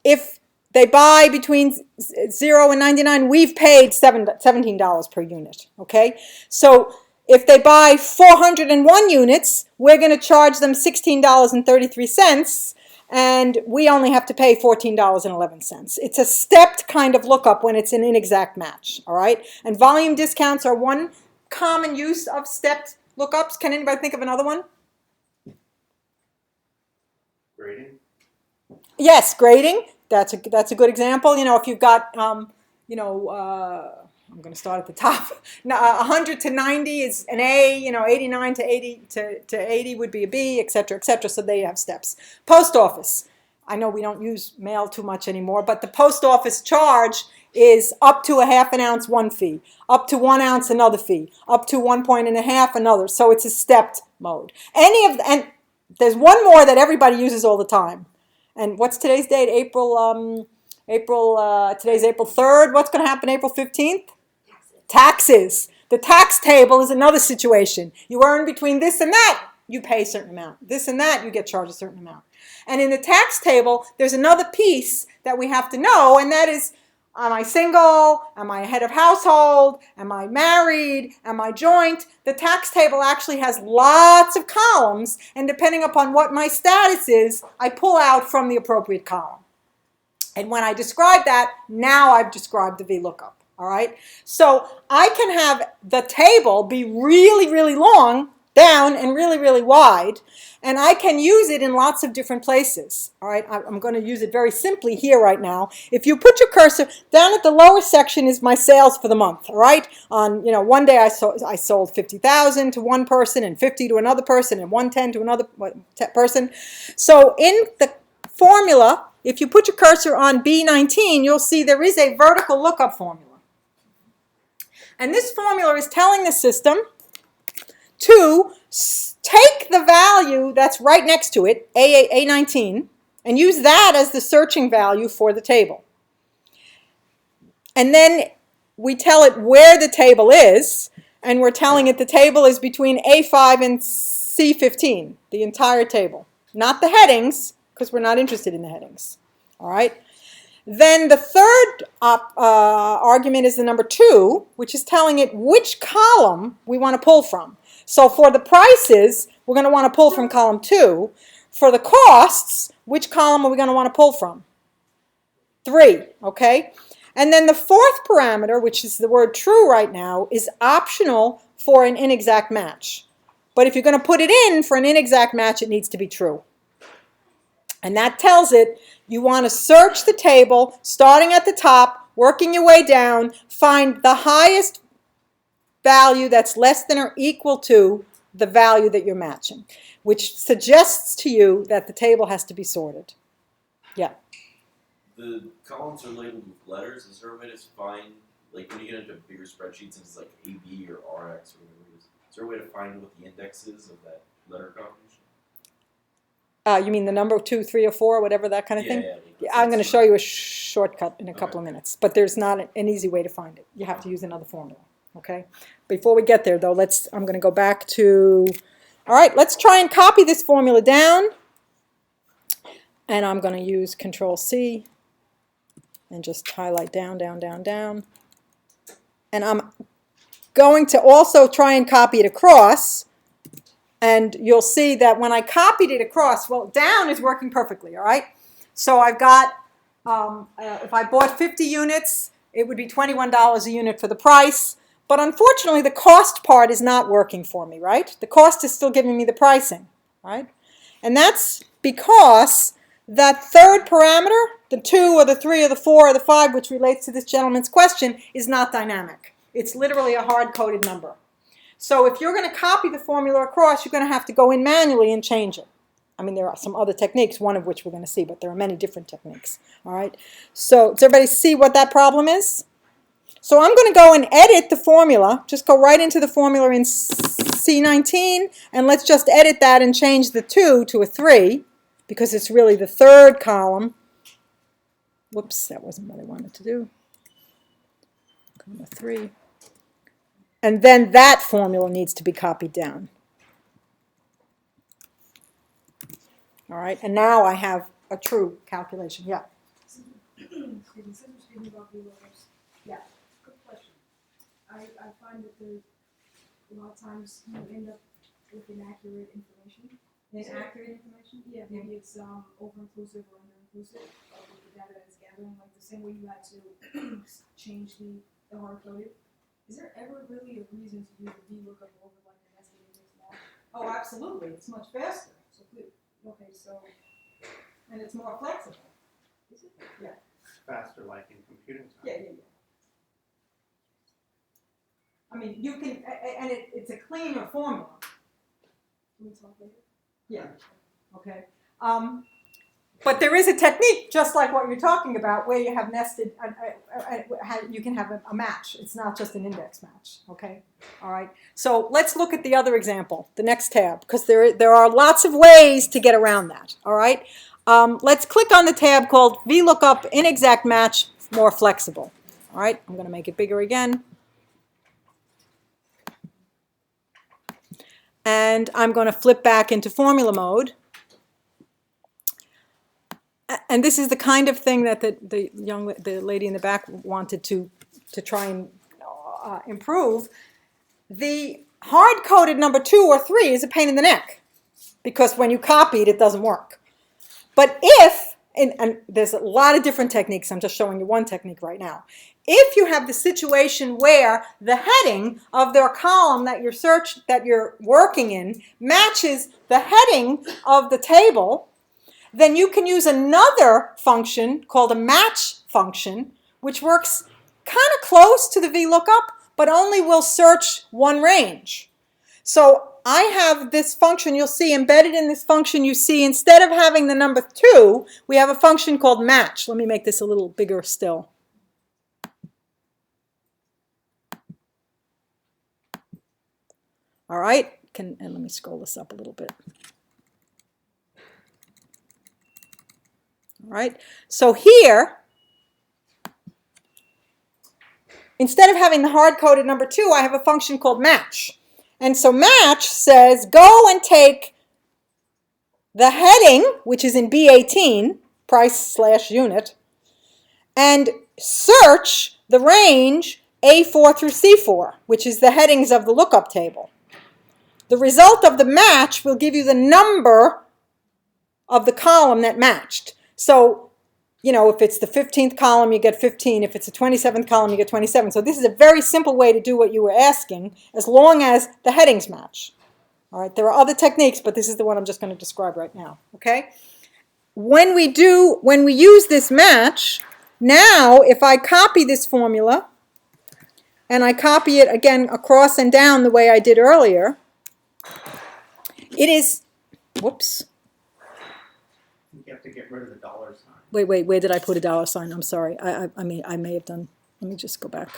If they buy between 0 and 99, we've paid $17 per unit, okay? So if they buy 401 units, we're going to charge them $16.33, and we only have to pay $14.11. It's a stepped kind of lookup when it's an inexact match, all right? And volume discounts are one common use of stepped lookups. Can anybody think of another one? Grading? Yes, grading. That's a good example. You know, if you've got, I'm going to start at the top. 100 to 90 is an A, 89 to 80 to 80 would be a B, et cetera, et cetera. So they have steps. Post office. I know we don't use mail too much anymore, but the post office charge is up to a half an ounce, one fee, up to 1 ounce, another fee, up to 1.5 points, another. So it's a stepped mode. And there's one more that everybody uses all the time. And what's today's date? Today's April 3rd. What's going to happen April 15th? Taxes. The tax table is another situation. You earn between this and that, you pay a certain amount. This and that, you get charged a certain amount. And in the tax table, there's another piece that we have to know, and that is, am I single? Am I a head of household? Am I married? Am I joint? The tax table actually has lots of columns, and depending upon what my status is, I pull out from the appropriate column. And when I describe that, now I've described the VLOOKUP, all right? So I can have the table be really, really long down and really, really wide, and I can use it in lots of different places, all right? I'm going to use it very simply here right now. If you put your cursor down at the lower section is my sales for the month, all right? On, one day I sold 50,000 to one person and 50 to another person and 110 to another person. So in the formula, if you put your cursor on B19, you'll see there is a vertical lookup formula. And this formula is telling the system to take the value that's right next to it, A19, and use that as the searching value for the table. And then we tell it where the table is, and we're telling it the table is between A5 and C15, the entire table. Not the headings, because we're not interested in the headings. All right? Then the third argument is the number 2, which is telling it which column we want to pull from. So for the prices, we're going to want to pull from column 2. For the costs, which column are we going to want to pull from? 3, okay? And then the fourth parameter, which is the word true right now, is optional for an inexact match. But if you're going to put it in for an inexact match, it needs to be true. And that tells it you want to search the table, starting at the top, working your way down, find the highest value that's less than or equal to the value that you're matching, which suggests to you that the table has to be sorted. Yeah. The columns are labeled with letters. Is there a way to find, like when you get into bigger spreadsheets and it's like AB or RX or whatever it is there a way to find what the index is of that letter combination? You mean the number 2, 3, or 4, whatever, that kind of thing? Yeah, I'm going to show you a shortcut in a couple of minutes, but there's not an easy way to find it. You have to use another formula, okay? Before we get there, though, I'm going to go back to, all right, let's try and copy this formula down, and I'm going to use Control-C and just highlight down, down, down, down, and I'm going to also try and copy it across, And you'll see that when I copied it across, well, down is working perfectly, all right? So I've got, if I bought 50 units, it would be $21 a unit for the price. But unfortunately, the cost part is not working for me, right? The cost is still giving me the pricing, right? And that's because that third parameter, the 2 or the 3 or the 4 or the 5, which relates to this gentleman's question, is not dynamic. It's literally a hard-coded number. So if you're going to copy the formula across, you're going to have to go in manually and change it. I mean, there are some other techniques, one of which we're going to see, but there are many different techniques, all right? So does everybody see what that problem is? So I'm going to go and edit the formula. Just go right into the formula in C19, and let's just edit that and change the 2 to a 3, because it's really the third column. Whoops, that wasn't what I wanted to do. Comma 3. And then that formula needs to be copied down. All right, and now I have a true calculation. Yeah. Excuse me, since we're speaking about VLOOKUPs, yeah, good question. I find that there's a lot of times you end up with inaccurate information. Inaccurate information? Yeah, maybe it's over-inclusive or under-inclusive of the data that it's gathering, like the same way you had to change the hard-coded. Is there ever really a reason to use a VLOOKUP over like a nested index model? Oh, absolutely. It's much faster. So, okay, so, And it's more flexible. is it? Faster like in computing time. Yeah. I mean, you can, and it's a cleaner formula. Can we talk later? Yeah. Okay. But there is a technique, just like what you're talking about, where you have nested, you can have a match. It's not just an index match, okay? All right. So let's look at the other example, the next tab, because there are lots of ways to get around that, all right? Let's click on the tab called VLOOKUP Inexact Match More Flexible. All right, I'm going to make it bigger again. And I'm going to flip back into formula mode. And this is the kind of thing that the lady in the back wanted to try and improve. The hard-coded number 2 or 3 is a pain in the neck, because when you copy it, it doesn't work. But if, and there's a lot of different techniques, I'm just showing you one technique right now. If you have the situation where the heading of their column that you're working in matches the heading of the table, then you can use another function called a match function, which works kind of close to the VLOOKUP, but only will search one range. So I have this function, you'll see embedded in this function, you see instead of having the number 2, we have a function called match. Let me make this a little bigger still. All right, and let me scroll this up a little bit. All right, so here, instead of having the hard-coded number 2, I have a function called match. And so match says, go and take the heading, which is in B18, price/unit, and search the range A4 through C4, which is the headings of the lookup table. The result of the match will give you the number of the column that matched. So, you know, if it's the 15th column, you get 15. If it's the 27th column, you get 27. So this is a very simple way to do what you were asking, as long as the headings match. All right, there are other techniques, but this is the one I'm just going to describe right now, okay? When we use this match, now if I copy this formula, and I copy it again across and down the way I did earlier, it is, whoops. You have to get rid of the dollar sign. Wait, where did I put a dollar sign? I'm sorry. I may have done, let me just go back.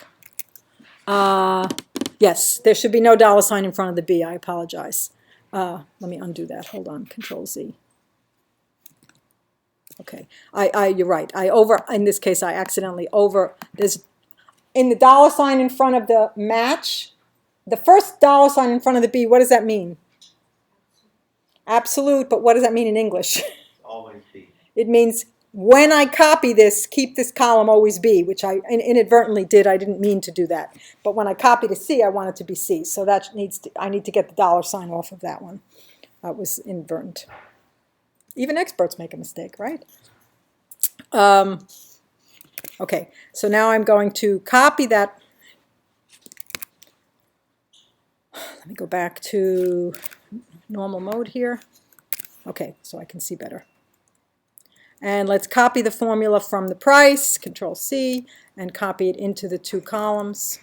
Yes, there should be no dollar sign in front of the B. I apologize. Let me undo that. Hold on, Control Z. Okay, you're right. In this case, I accidentally there's, in the dollar sign in front of the match, the first dollar sign in front of the B, what does that mean? Absolute, but what does that mean in English? Always be. It means when I copy this, keep this column always B, which I inadvertently did. I didn't mean to do that. But when I copied a C, I want it to be C. So that I need to get the dollar sign off of that one. That was inadvertent. Even experts make a mistake, right? Okay, so now I'm going to copy that. Let me go back to normal mode here. Okay, so I can see better. And let's copy the formula from the price, Control C, and copy it into the two columns.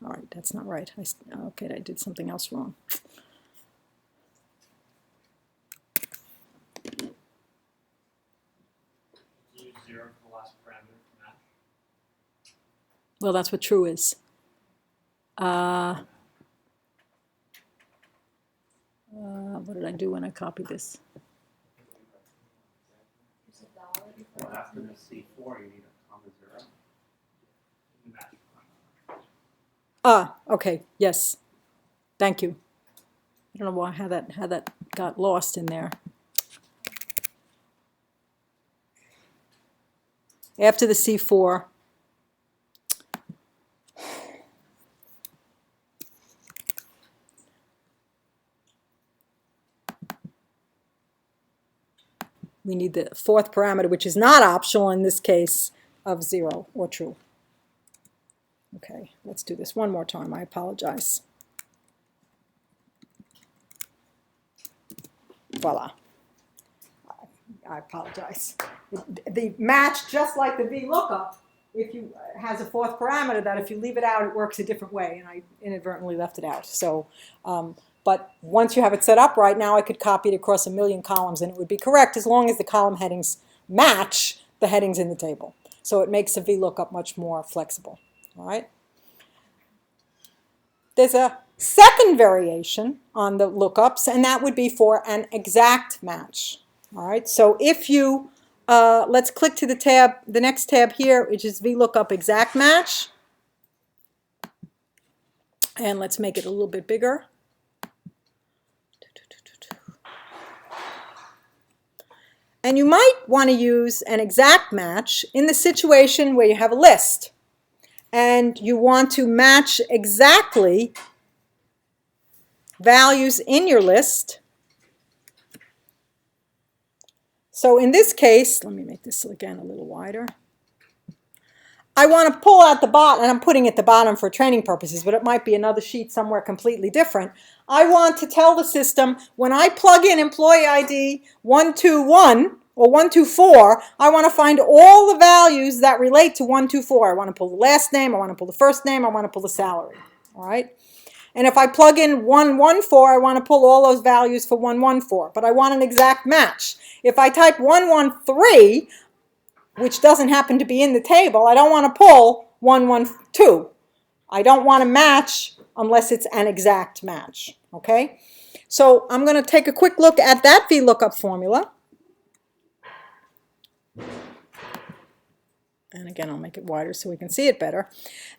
All right, that's not right. Okay, I did something else wrong. Use 0 for the last parameter for match. Well, that's what true is. What did I do when I copied this? There's a dollar before. Well, after the C4, you need a comma 0. Match. Okay, yes. Thank you. I don't know why how that got lost in there. After the C4, we need the fourth parameter, which is not optional in this case, of 0 or true. Okay, let's do this one more time. I apologize. Voila. I apologize. The match, just like the VLOOKUP, if you has a fourth parameter that if you leave it out, it works a different way, and I inadvertently left it out. So, but once you have it set up right now, I could copy it across 1,000,000 columns, and it would be correct as long as the column headings match the headings in the table. So it makes the VLOOKUP much more flexible. All right. There's a second variation on the lookups, and that would be for an exact match. All right, so if you, let's click to the tab, the next tab here, which is VLOOKUP exact match. And let's make it a little bit bigger. And you might want to use an exact match in the situation where you have a list. And you want to match exactly values in your list. So in this case, let me make this again a little wider. I want to pull out the bottom, and I'm putting it at the bottom for training purposes, but it might be another sheet somewhere completely different. I want to tell the system when I plug in employee ID 121 or 124, I want to find all the values that relate to 124. I want to pull the last name, I want to pull the first name, I want to pull the salary. All right? And if I plug in 114, I want to pull all those values for 114, but I want an exact match. If I type 113, which doesn't happen to be in the table, I don't want to pull 112. I don't want to match unless it's an exact match. Okay? So I'm going to take a quick look at that VLOOKUP formula. And again, I'll make it wider so we can see it better.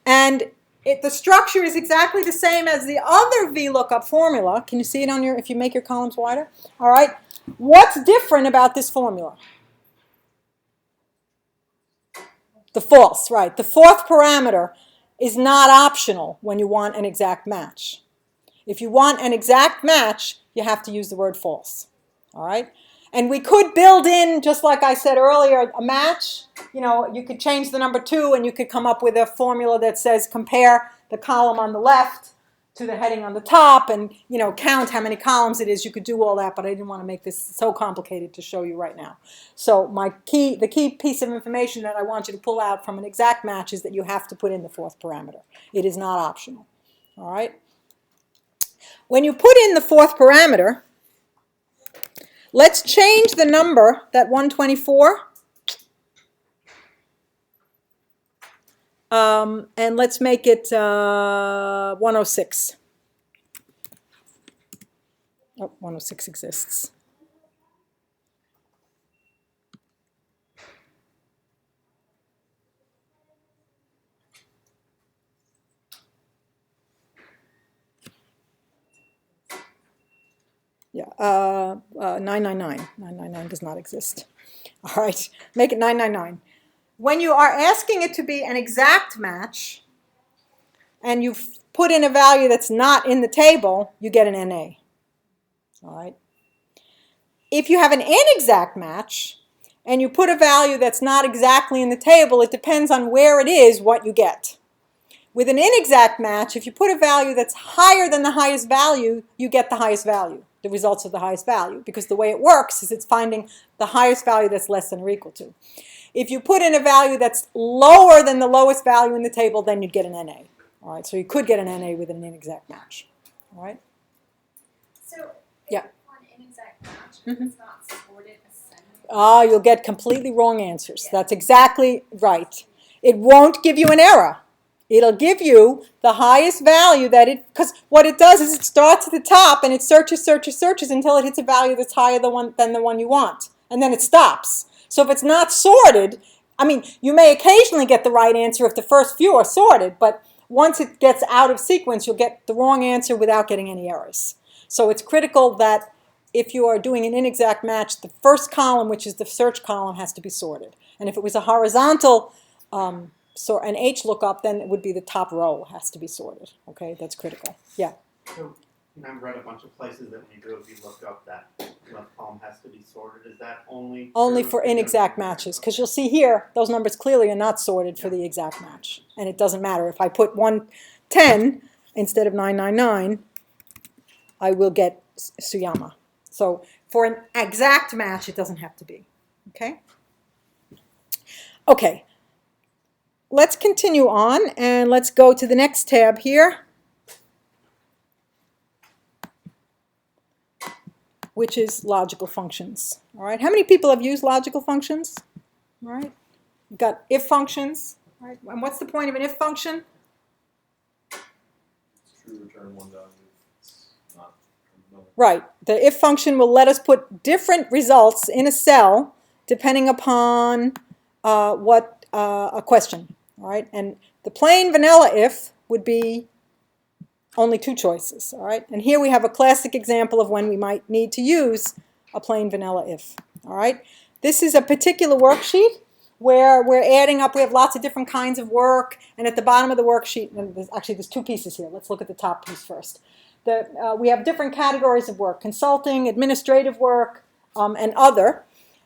And the structure is exactly the same as the other VLOOKUP formula. Can you see it on your, if you make your columns wider? All right. What's different about this formula? The false, right. The fourth parameter is not optional when you want an exact match. If you want an exact match, you have to use the word false. All right. And we could build in, just like I said earlier, a match. You know, you could change the number 2 and you could come up with a formula that says compare the column on the left to the heading on the top and, you know, count how many columns it is. You could do all that, but I didn't want to make this so complicated to show you right now. So the key piece of information that I want you to pull out from an exact match is that you have to put in the fourth parameter. It is not optional. All right? When you put in the fourth parameter, let's change the number, that 124, and let's make it 106. Oh, 106 exists. Yeah, 999. 999 does not exist. All right, make it 999. When you are asking it to be an exact match, and you put in a value that's not in the table, you get an NA. All right. If you have an inexact match and you put a value that's not exactly in the table, it depends on where it is what you get. With an inexact match, if you put a value that's higher than the highest value, you get the highest value, the results of the highest value, because the way it works is it's finding the highest value that's less than or equal to. If you put in a value that's lower than the lowest value in the table, then you'd get an NA. All right, so you could get an NA with an inexact match. All right. So, Yeah. on inexact match, if it's not sorted ascending. Ah, you'll get completely wrong answers. That's exactly right. It won't give you an error. It'll give you the highest value that it, because what it does is it starts at the top and it searches until it hits a value that's higher than the one you want. And then it stops. So if it's not sorted, I mean, you may occasionally get the right answer if the first few are sorted, but once it gets out of sequence, you'll get the wrong answer without getting any errors. So it's critical that if you are doing an inexact match, the first column, which is the search column, has to be sorted. And if it was a horizontal an H lookup, then it would be the top row has to be sorted. Okay, that's critical. Yeah. So, I've read a bunch of places that when you do a VLOOKUP, that left column has to be sorted. Is that only Only true for if you're inexact doing- matches, because you'll see here, those numbers clearly are not sorted for the exact match. And it doesn't matter. If I put 110 instead of 999, I will get Suyama. So for an exact match, it doesn't have to be. Okay? Okay. Let's continue on, and let's go to the next tab here, which is logical functions. All right, how many people have used logical functions? All right, we've got if functions. All right, and what's the point of an if function? It's true, return one value. It's not. No. Right, the if function will let us put different results in a cell depending upon a question. All right, and the plain vanilla if would be only two choices. All right, and here we have a classic example of when we might need to use a plain vanilla if. All right, this is a particular worksheet where we're adding up. We have lots of different kinds of work, and at the bottom of the worksheet, and there's two pieces here. Let's look at the top piece first. We have different categories of work: consulting, administrative work, and other.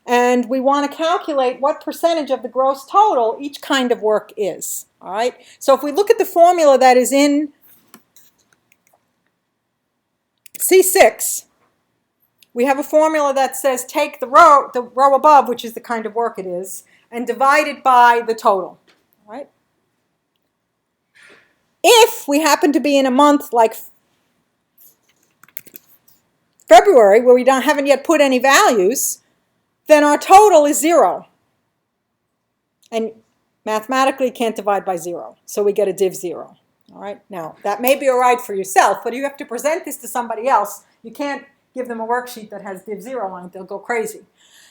And we want to calculate what percentage of the gross total each kind of work is. All right. So if we look at the formula that is in C6, we have a formula that says take the row above, which is the kind of work it is, and divide it by the total. All right. If we happen to be in a month like February, where we haven't yet put any values, then our total is 0. And mathematically can't divide by 0. So we get a div 0. All right. Now, that may be all right for yourself, but you have to present this to somebody else. You can't give them a worksheet that has div 0 on it. They'll go crazy.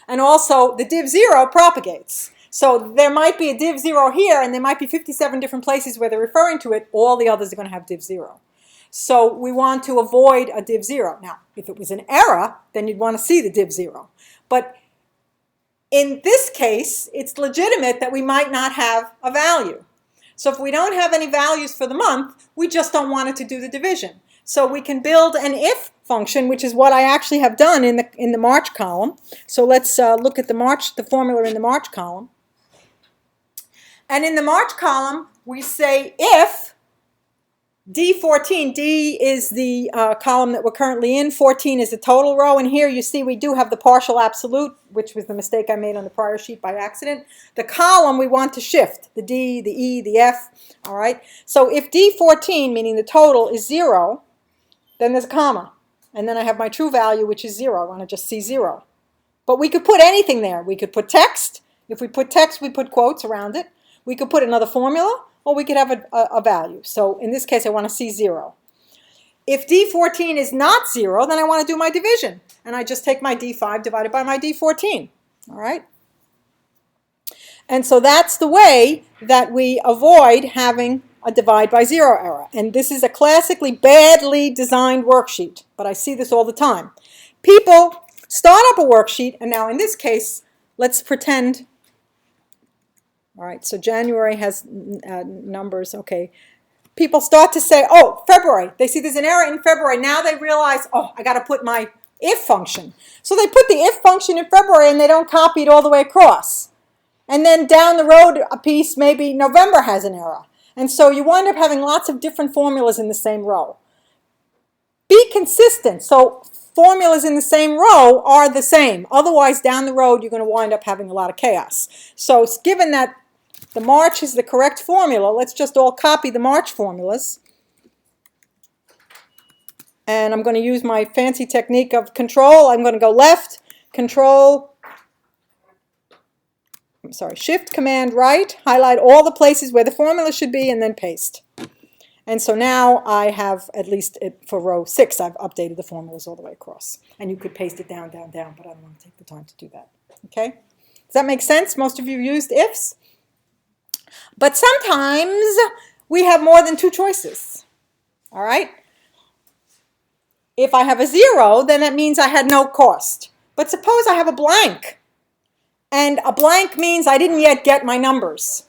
And also, the div 0 propagates. So there might be a div 0 here, and there might be 57 different places where they're referring to it. All the others are going to have div 0. So we want to avoid a div 0. Now, if it was an error, then you'd want to see the div 0. But in this case, it's legitimate that we might not have a value. So if we don't have any values for the month, we just don't want it to do the division. So we can build an if function, which is what I actually have done in the March column. So let's look at the formula in the March column. And in the March column, we say if D14, D is the column that we're currently in, 14 is the total row, and here you see we do have the partial absolute, which was the mistake I made on the prior sheet by accident. The column we want to shift, the D, the E, the F, all right? So if D14, meaning the total, is 0, then there's a comma, and then I have my true value, which is 0. I want to just see 0. But we could put anything there. We could put text. If we put text, we put quotes around it. We could put another formula, or we could have a value. So in this case, I want to see 0. If D14 is not 0, then I want to do my division. And I just take my D5 divided by my D14. All right? And so that's the way that we avoid having a divide by 0 error. And this is a classically badly designed worksheet, but I see this all the time. People start up a worksheet, and now in this case, let's pretend. All right, so January has numbers, okay. people start to say, oh, February. They see there's an error in February. Now they realize, oh, I got to put my if function. So they put the if function in February and they don't copy it all the way across. And then down the road a piece, maybe November has an error. And so you wind up having lots of different formulas in the same row. Be consistent. So formulas in the same row are the same. Otherwise, down the road, you're going to wind up having a lot of chaos. So given that the March is the correct formula, let's just all copy the March formulas. And I'm going to use my fancy technique of control. I'm going to go left, shift, command, right, highlight all the places where the formula should be, and then paste. And so now I have, at least for row 6, I've updated the formulas all the way across. And you could paste it down, down, down, but I don't want to take the time to do that. Okay? Does that make sense? Most of you used ifs? But sometimes we have more than 2 choices. All right? If I have a 0, then that means I had no cost. But suppose I have a blank. And a blank means I didn't yet get my numbers.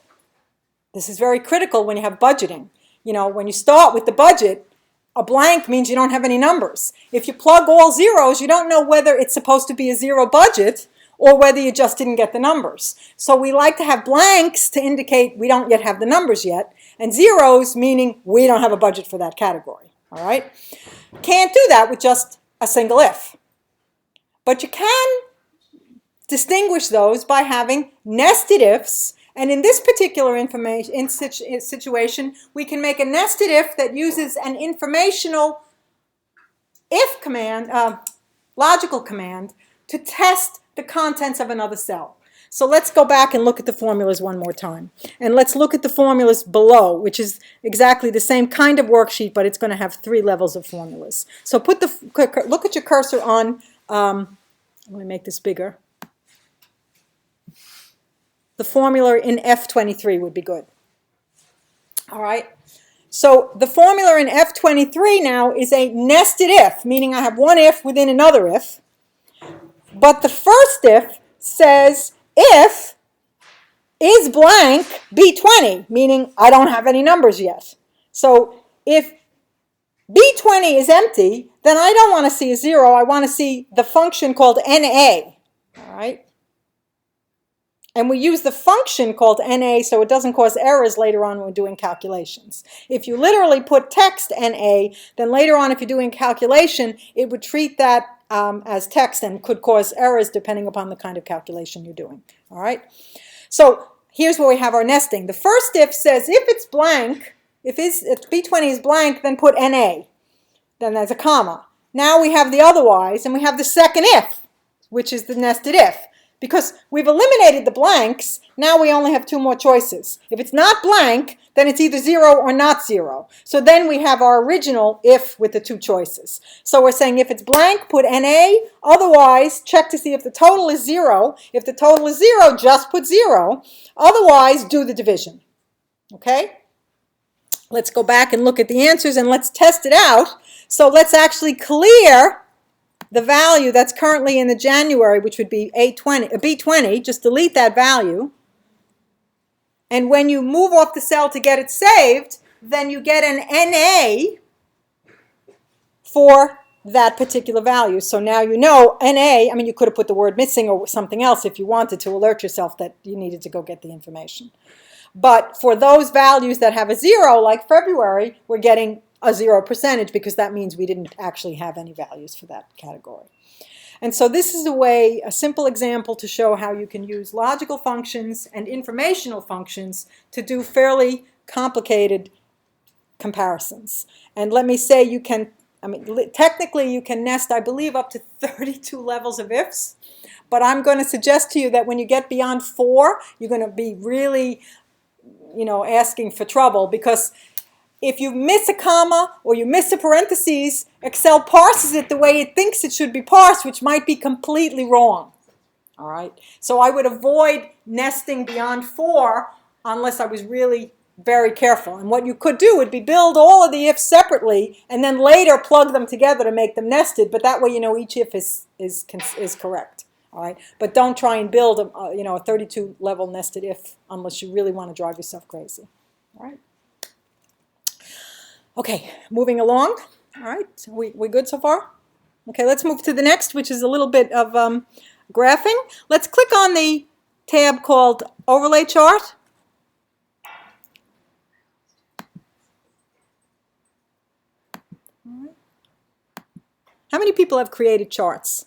This is very critical when you have budgeting. You know, when you start with the budget, a blank means you don't have any numbers. If you plug all zeros, you don't know whether it's supposed to be a 0 budget or whether you just didn't get the numbers. So we like to have blanks to indicate we don't yet have the numbers yet, and zeros meaning we don't have a budget for that category. All right? Can't do that with just a single if. But you can distinguish those by having nested ifs. And in this particular situation, we can make a nested if that uses an informational if command, logical command, to test the contents of another cell. So let's go back and look at the formulas one more time. And let's look at the formulas below, which is exactly the same kind of worksheet, but it's going to have 3 levels of formulas. So look at your cursor on, let me make this bigger. The formula in F23 would be good. All right. So the formula in F23 now is a nested if, meaning I have one if within another if. But the first if says if is blank B20, meaning I don't have any numbers yet. So if B20 is empty, then I don't want to see a 0. I want to see the function called NA. All right. And we use the function called NA so it doesn't cause errors later on when we're doing calculations. If you literally put text NA, then later on if you're doing calculation, it would treat that as text and could cause errors depending upon the kind of calculation you're doing. All right? So here's where we have our nesting. The first if says if it's blank, if B20 is blank, then put NA. Then there's a comma. Now we have the otherwise, and we have the second if, which is the nested if. Because we've eliminated the blanks, now we only have 2 more choices. If it's not blank, then it's either 0 or not 0. So then we have our original if with the 2 choices. So we're saying if it's blank, put NA. Otherwise, check to see if the total is 0. If the total is 0, just put 0. Otherwise, do the division. Okay? Let's go back and look at the answers and let's test it out. So let's actually clear the value that's currently in the January, which would be B20, just delete that value. And when you move off the cell to get it saved, then you get an NA for that particular value. So now you know NA, I mean, you could have put the word missing or something else if you wanted to alert yourself that you needed to go get the information. But for those values that have a 0, like February, we're getting a 0% because that means we didn't actually have any values for that category. And so this is a simple example to show how you can use logical functions and informational functions to do fairly complicated comparisons. And let me say technically you can nest, I believe, up to 32 levels of ifs. But I'm going to suggest to you that when you get beyond 4, you're going to be really, asking for trouble, because if you miss a comma or you miss a parentheses, Excel parses it the way it thinks it should be parsed, which might be completely wrong. All right? So I would avoid nesting beyond 4 unless I was really very careful. And what you could do would be build all of the ifs separately and then later plug them together to make them nested, but that way you know each if is correct. All right? But don't try and build a 32-level nested if unless you really want to drive yourself crazy. All right? Okay, moving along. All right, we good so far? Okay, let's move to the next, which is a little bit of graphing. Let's click on the tab called Overlay Chart. How many people have created charts?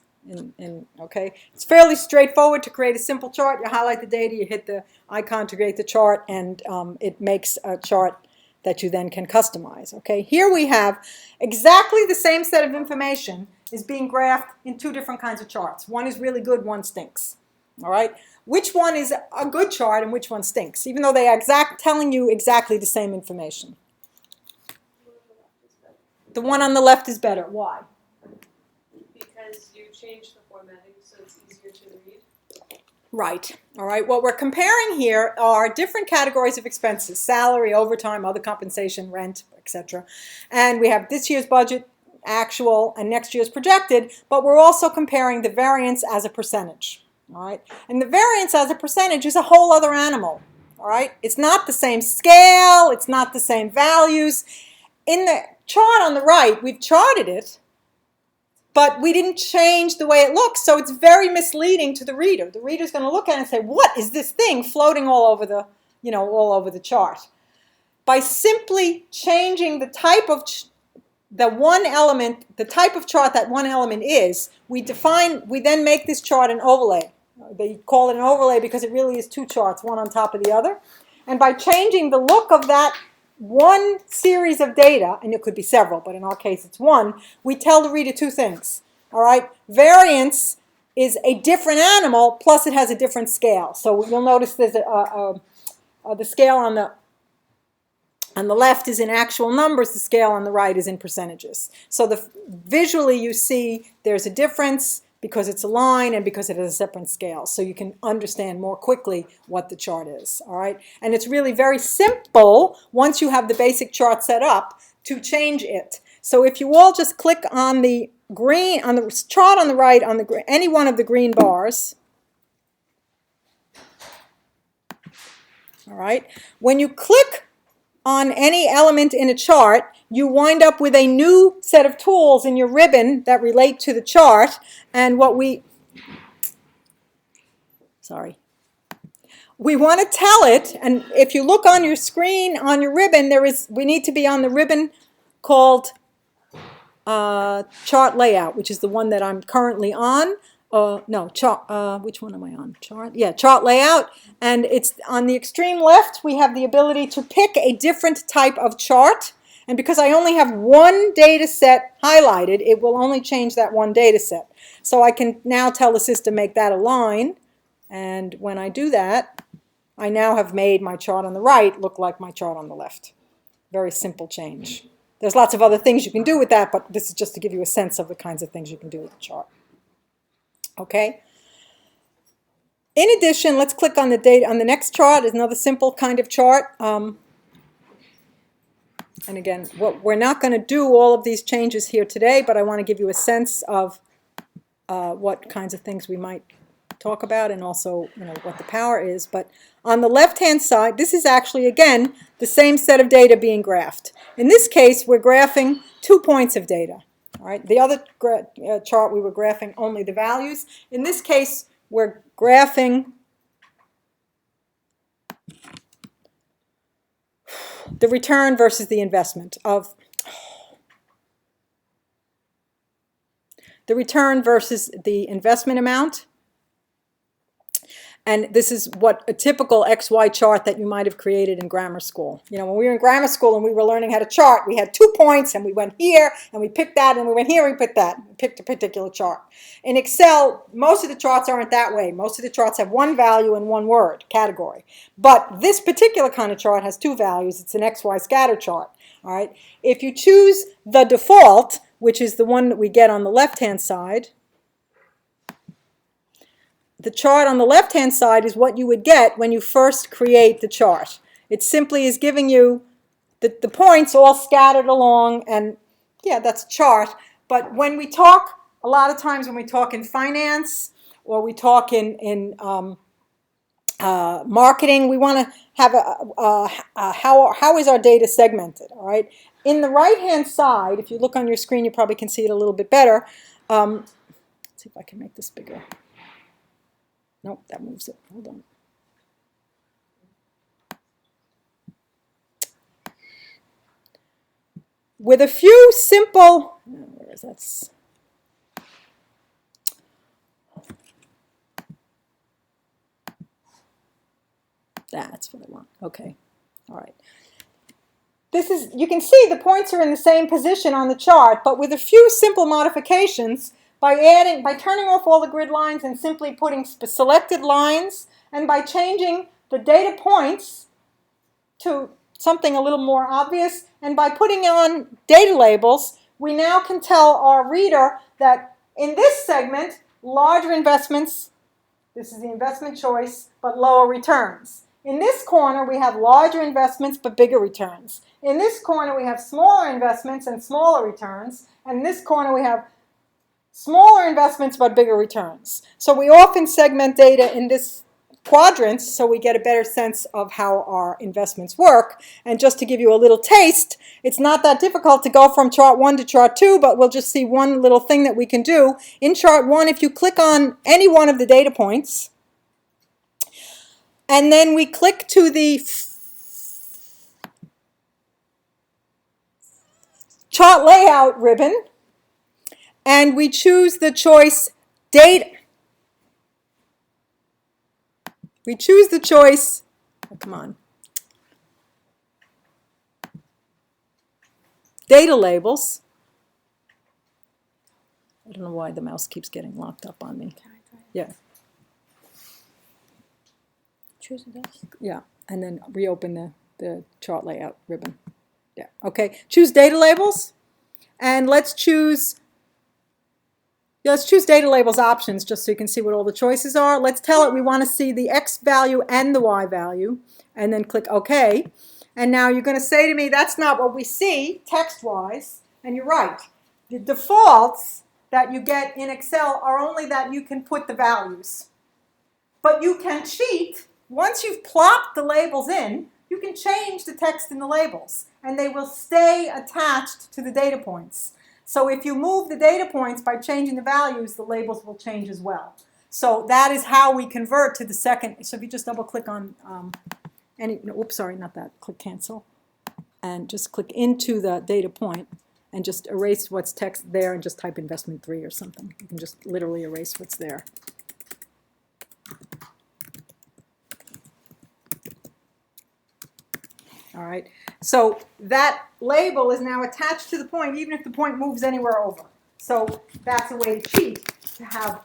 Okay, it's fairly straightforward to create a simple chart. You highlight the data, you hit the icon to create the chart, and it makes a chart that you then can customize. Okay, here we have exactly the same set of information is being graphed in two different kinds of charts. One is really good, one stinks. All right, which one is a good chart and which one stinks, even though they are telling you exactly the same information? The one on the left is better. Why? Because you change the formatting so it's easier to read. Right. All right. What we're comparing here are different categories of expenses: salary, overtime, other compensation, rent, etc. And we have this year's budget, actual, and next year's projected, but we're also comparing the variance as a percentage. All right. And the variance as a percentage is a whole other animal. All right. It's not the same scale. It's not the same values. In the chart on the right, we've charted it, but we didn't change the way it looks, so it's very misleading to the reader. The reader's going to look at it and say, what is this thing floating all over the, all over the chart? By simply changing the type of the type of chart that one element is, we then make this chart an overlay. They call it an overlay because it really is two charts, one on top of the other. And by changing the look of that one series of data, and it could be several, but in our case it's one, we tell the reader two things. All right, variance is a different animal, plus it has a different scale. So you'll notice there's the scale on the left is in actual numbers, the scale on the right is in percentages. So visually you see there's a difference because it's a line and because it has a separate scale. So you can understand more quickly what the chart is. All right, and it's really very simple once you have the basic chart set up to change it. So if you all just click on the green, on the chart on the right, on any one of the green bars. All right, when you click on any element in a chart, you wind up with a new set of tools in your ribbon that relate to the chart. And we want to tell it, and if you look on your screen, on your ribbon, we need to be on the ribbon called chart layout, which is the one that I'm currently on. Which one am I on? Chart? Yeah, chart layout. And it's on the extreme left, we have the ability to pick a different type of chart. And because I only have one data set highlighted, it will only change that one data set. So I can now tell the system make that a line. And when I do that, I now have made my chart on the right look like my chart on the left. Very simple change. There's lots of other things you can do with that, but this is just to give you a sense of the kinds of things you can do with the chart. Okay. In addition, let's click on the data on the next chart. Is another simple kind of chart. And again, we're not going to do all of these changes here today, but I want to give you a sense of what kinds of things we might talk about, and also what the power is. But on the left-hand side, this is actually again the same set of data being graphed. In this case, we're graphing 2 points of data. All right. The other chart we were graphing only the values. In this case, we're graphing the return versus the investment of the return versus the investment amount. And this is what a typical XY chart that you might have created in grammar school. When we were in grammar school and we were learning how to chart, we had 2 points and we went here and we picked that and we went here and we picked that. We picked a particular chart. In Excel, most of the charts aren't that way. Most of the charts have one value and one word, category. But this particular kind of chart has 2 values. It's an XY scatter chart. All right. If you choose the default, which is the one that we get on the left-hand side, the chart on the left-hand side is what you would get when you first create the chart. It simply is giving you the points all scattered along, and yeah, that's a chart. But when we talk, a lot of times when we talk in finance or we talk in marketing, we want to have how is our data segmented, all right? in the right-hand side, if you look on your screen, you probably can see it a little bit better. Let's see if I can make this bigger. Nope, that moves it. Hold on. With a few simple, where is that? That's what I want. Okay. All right. This is, you can see the points are in the same position on the chart, but with a few simple modifications, by turning off all the grid lines and simply putting selected lines, and by changing the data points to something a little more obvious, and by putting on data labels, we now can tell our reader that in this segment, larger investments, this is the investment choice, but lower returns. In this corner, we have larger investments, but bigger returns. In this corner, we have smaller investments and smaller returns. And in this corner, we have smaller investments, but bigger returns. So we often segment data in this quadrants so we get a better sense of how our investments work. And just to give you a little taste, it's not that difficult to go from chart 1 to chart 2, but we'll just see one little thing that we can do. In chart 1, if you click on any one of the data points, and then we click to the chart layout ribbon, and we choose the choice data. We choose the choice, oh, come on, data labels. I don't know why the mouse keeps getting locked up on me. Yeah. Choose this. Yeah, and then reopen the chart layout ribbon. Yeah, okay. Choose data labels, and let's choose data labels options just so you can see what all the choices are. Let's tell it we want to see the X value and the Y value, and then click OK. And now you're going to say to me, that's not what we see text-wise, and you're right. The defaults that you get in Excel are only that you can put the values. But you can cheat. Once you've plopped the labels in, you can change the text in the labels, and they will stay attached to the data points. So if you move the data points by changing the values, the labels will change as well. So that is how we convert to the second. So if you just double click on oops, sorry, not that, click cancel, and just click into the data point and just erase what's text there and just type investment 3 or something. You can just literally erase what's there. All right, so that label is now attached to the point even if the point moves anywhere over. So that's a way to cheat, to have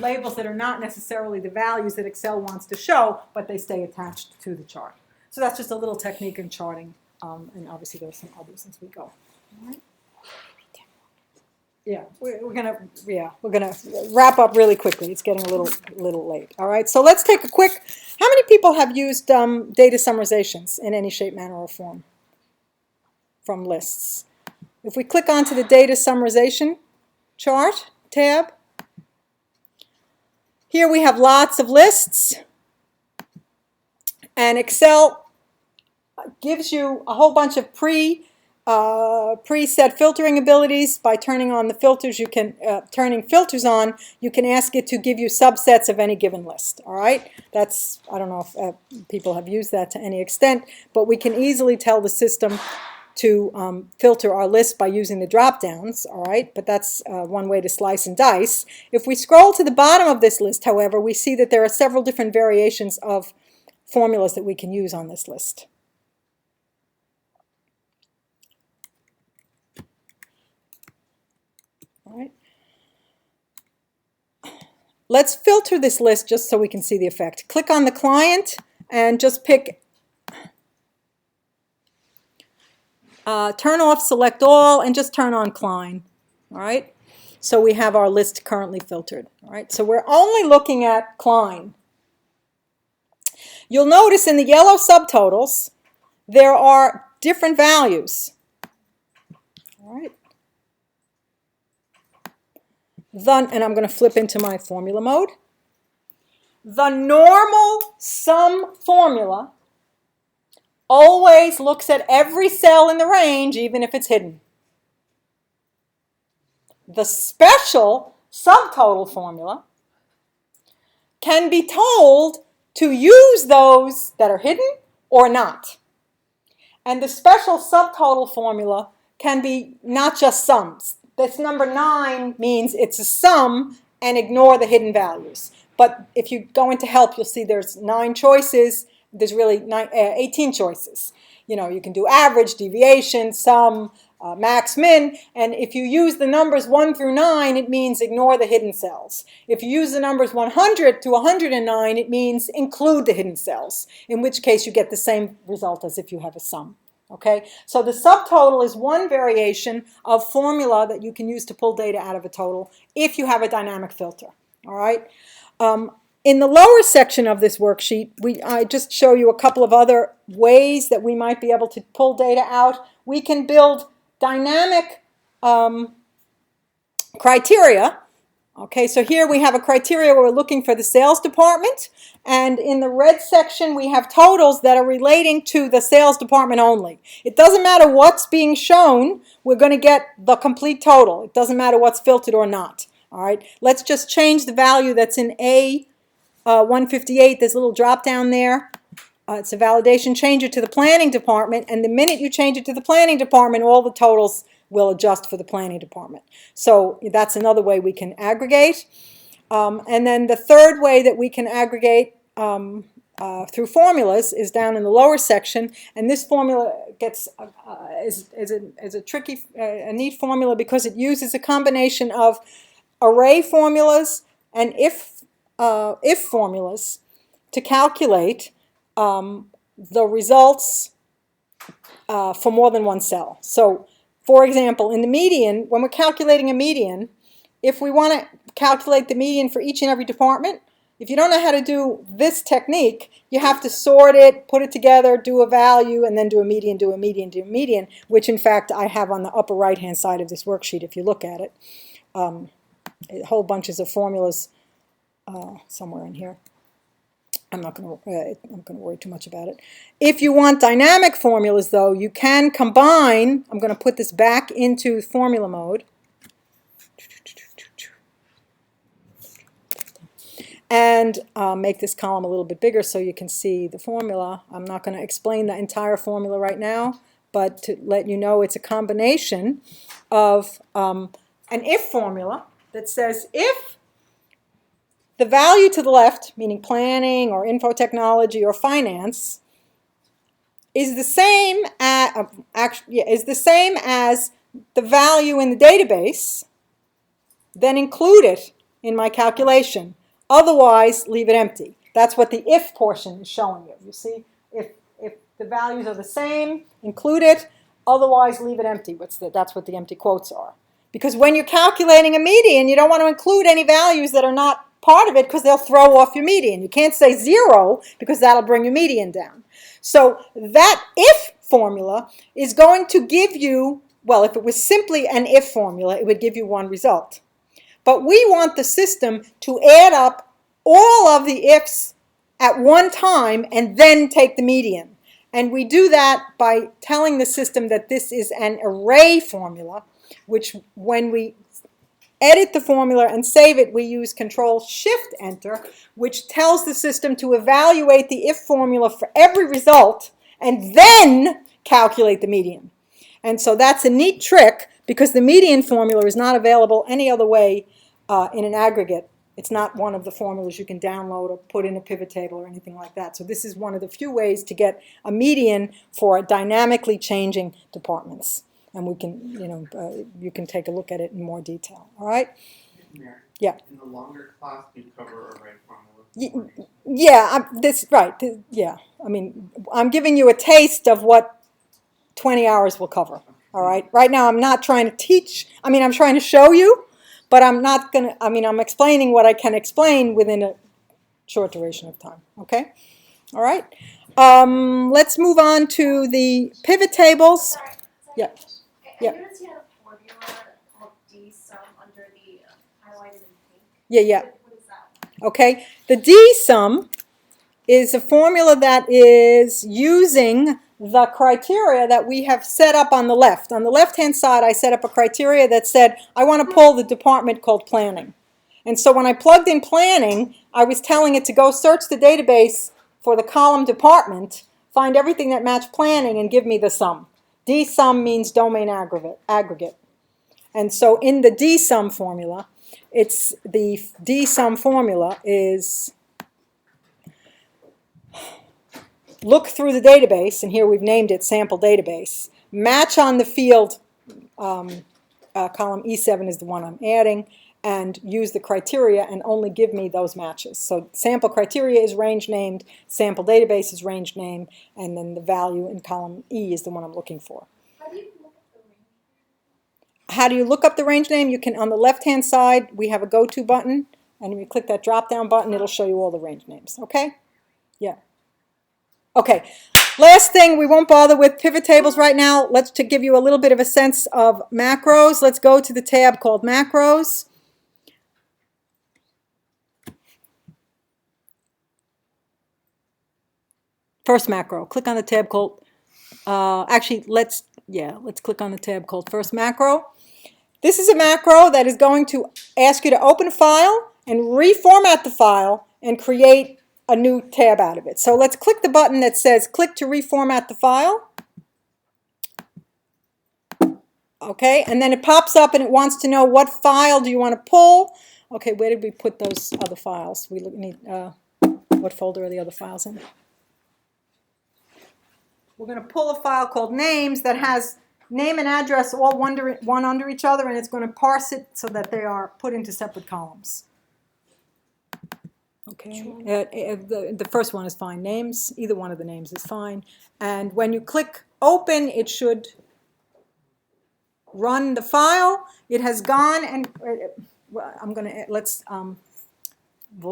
labels that are not necessarily the values that Excel wants to show, but they stay attached to the chart. So that's just a little technique in charting, and obviously there are some others as we go. All right. Yeah, we're gonna wrap up really quickly. It's getting a little late. All right, so let's take a quick. How many people have used data summarizations in any shape, manner, or form from lists? If we click onto the data summarization chart tab, here we have lots of lists, and Excel gives you a whole bunch of preset filtering abilities. By turning on the filters, you can turning filters on, you can ask it to give you subsets of any given list. All right, that's, I don't know if people have used that to any extent, but we can easily tell the system to filter our list by using the drop downs. All right, but that's one way to slice and dice. If we scroll to the bottom of this list, however, we see that there are several different variations of formulas that we can use on this list. All right. Let's filter this list just so we can see the effect. Click on the client and just pick turn off select all and just turn on Klein. All right. So we have our list currently filtered. All right. So we're only looking at Klein. You'll notice in the yellow subtotals there are different values. All right. And I'm going to flip into my formula mode. The normal sum formula always looks at every cell in the range, even if it's hidden. The special subtotal formula can be told to use those that are hidden or not. And the special subtotal formula can be not just sums. This number 9 means it's a sum and ignore the hidden values. But if you go into help, you'll see there's 9 choices. There's really 18 choices. You know, you can do average, deviation, sum, max, min. And if you use the numbers 1 through 9, it means ignore the hidden cells. If you use the numbers 100 to 109, it means include the hidden cells, in which case you get the same result as if you have a sum. Okay, so the subtotal is one variation of formula that you can use to pull data out of a total if you have a dynamic filter. All right. In the lower section of this worksheet, I just show you a couple of other ways that we might be able to pull data out. We can build dynamic criteria. Okay, so here we have a criteria where we're looking for the sales department, and in the red section we have totals that are relating to the sales department only. It doesn't matter what's being shown, we're going to get the complete total. It doesn't matter what's filtered or not. All right, let's just change the value that's in A158. There's a little drop down there. It's a validation. Change it to the planning department, and the minute you change it to the planning department, all the totals will adjust for the planning department. So that's another way we can aggregate. And then the third way that we can aggregate through formulas is down in the lower section. And this formula gets is a tricky, a neat formula because it uses a combination of array formulas and if formulas to calculate the results for more than one cell. So, for example, in the median, when we're calculating a median, if we want to calculate the median for each and every department, if you don't know how to do this technique, you have to sort it, put it together, do a value, and then do a median, do a median, do a median, which in fact I have on the upper right-hand side of this worksheet if you look at it. Whole bunches of formulas somewhere in here. I'm not going to worry too much about it. If you want dynamic formulas, though, you can combine. I'm going to put this back into formula mode. And make this column a little bit bigger so you can see the formula. I'm not going to explain the entire formula right now, but to let you know it's a combination of an if formula that says if the value to the left, meaning planning or info technology or finance, is the same as the value in the database, then include it in my calculation. Otherwise, leave it empty. That's what the if portion is showing you. You see, if the values are the same, include it. Otherwise, leave it empty. That's what the empty quotes are. Because when you're calculating a median, you don't want to include any values that are not part of it because they'll throw off your median. You can't say 0 because that'll bring your median down. So that if formula is going to give you, well, if it was simply an if formula, it would give you one result. But we want the system to add up all of the ifs at one time and then take the median. And we do that by telling the system that this is an array formula, which when we edit the formula and save it, we use Control-Shift-Enter, which tells the system to evaluate the if formula for every result and then calculate the median. And so that's a neat trick because the median formula is not available any other way in an aggregate. It's not one of the formulas you can download or put in a pivot table or anything like that. So this is one of the few ways to get a median for dynamically changing departments. And we can, you can take a look at it in more detail. All right? Mary, Yeah. in the longer class, you cover array formulas. Yeah, yeah. I mean, I'm giving you a taste of what 20 hours will cover. All right? Right now, I'm not trying to teach. I mean, I'm trying to show you, but I'm not going to, I'm explaining what I can explain within a short duration of time. Okay? All right? Let's move on to the pivot tables. Sorry. Yeah. I noticed you had a formula called D sum under the highlighted in pink. Yeah. What is that? Okay, the D sum is a formula that is using the criteria that we have set up on the left. On the left-hand side, I set up a criteria that said, I want to pull the department called planning. And so when I plugged in planning, I was telling it to go search the database for the column department, find everything that matched planning, and give me the sum. dsum means domain aggregate. And so in the dsum formula, the dsum formula is look through the database, and here we've named it sample database, match on the field, column E7 is the one I'm adding, and use the criteria and only give me those matches. So sample criteria is range named, sample database is range named, and then the value in column E is the one I'm looking for. How do you look up the range? How do you look up the range name? You can, on the left-hand side, we have a go-to button, and if you click that drop-down button, it'll show you all the range names, okay? Yeah. Okay, last thing, we won't bother with pivot tables right now. Let's to give you a little bit of a sense of macros. Let's go to the tab called macros. First macro, click on the tab called, let's click on the tab called first macro. This is a macro that is going to ask you to open a file and reformat the file and create a new tab out of it. So let's click the button that says click to reformat the file. Okay, and then it pops up and it wants to know what file do you want to pull. Okay, where did we put those other files? We need, what folder are the other files in? We're going to pull a file called names that has name and address all one under each other, and it's going to parse it so that they are put into separate columns. Okay, the first one is fine. Names, either one of the names is fine. And when you click open, it should run the file. It has gone, and we'll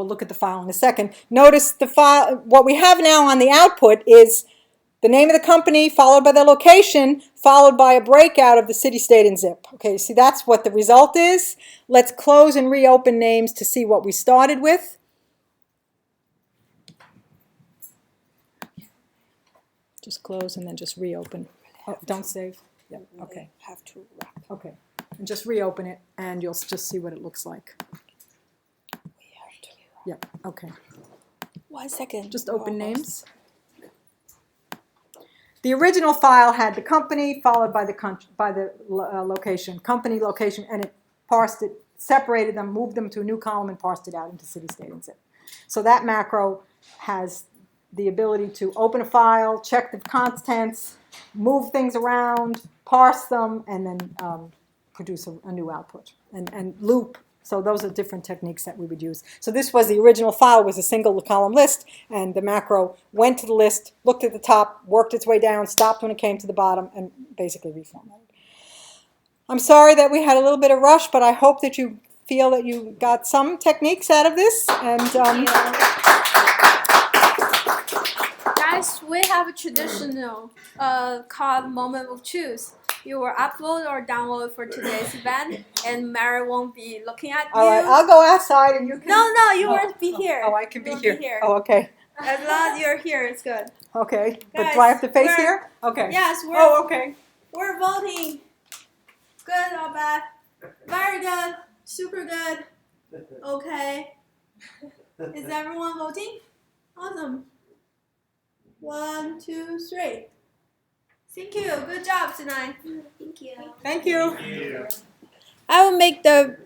look at the file in a second. Notice the file, what we have now on the output is the name of the company, followed by the location, followed by a breakout of the city, state, and zip. Okay, see, that's what the result is. Let's close and reopen names to see what we started with. Just close and then just reopen. Oh, don't save. Yeah, okay. Have to wrap. Okay, and just reopen it, and you'll just see what it looks like. We have to. Yeah, okay. 1 second. Just open names. The original file had the company followed by the location, company, location, and it parsed it, separated them, moved them to a new column, and parsed it out into city, state, and zip. So that macro has the ability to open a file, check the contents, move things around, parse them, and then produce a new output, and loop. So those are different techniques that we would use. So this was the original file, was a single column list, and the macro went to the list, looked at the top, worked its way down, stopped when it came to the bottom, and basically reformatted. I'm sorry that we had a little bit of rush, but I hope that you feel that you got some techniques out of this. And guys, we have a traditional called Moment of Truth. You will upload or download for today's event, and Mary won't be looking at you. All right, I'll go outside and you can... No, you won't be here. Oh, I can be You'll here. Oh, okay. As long as you're here, it's good. Okay, but Guys, do I have to face here? Okay. Yes, okay. We're voting. Good or bad? Very good. Super good. Okay. Is everyone voting? Awesome. 1, 2, 3. Thank you. Good job tonight. Thank you. Thank you. Yeah. I will make the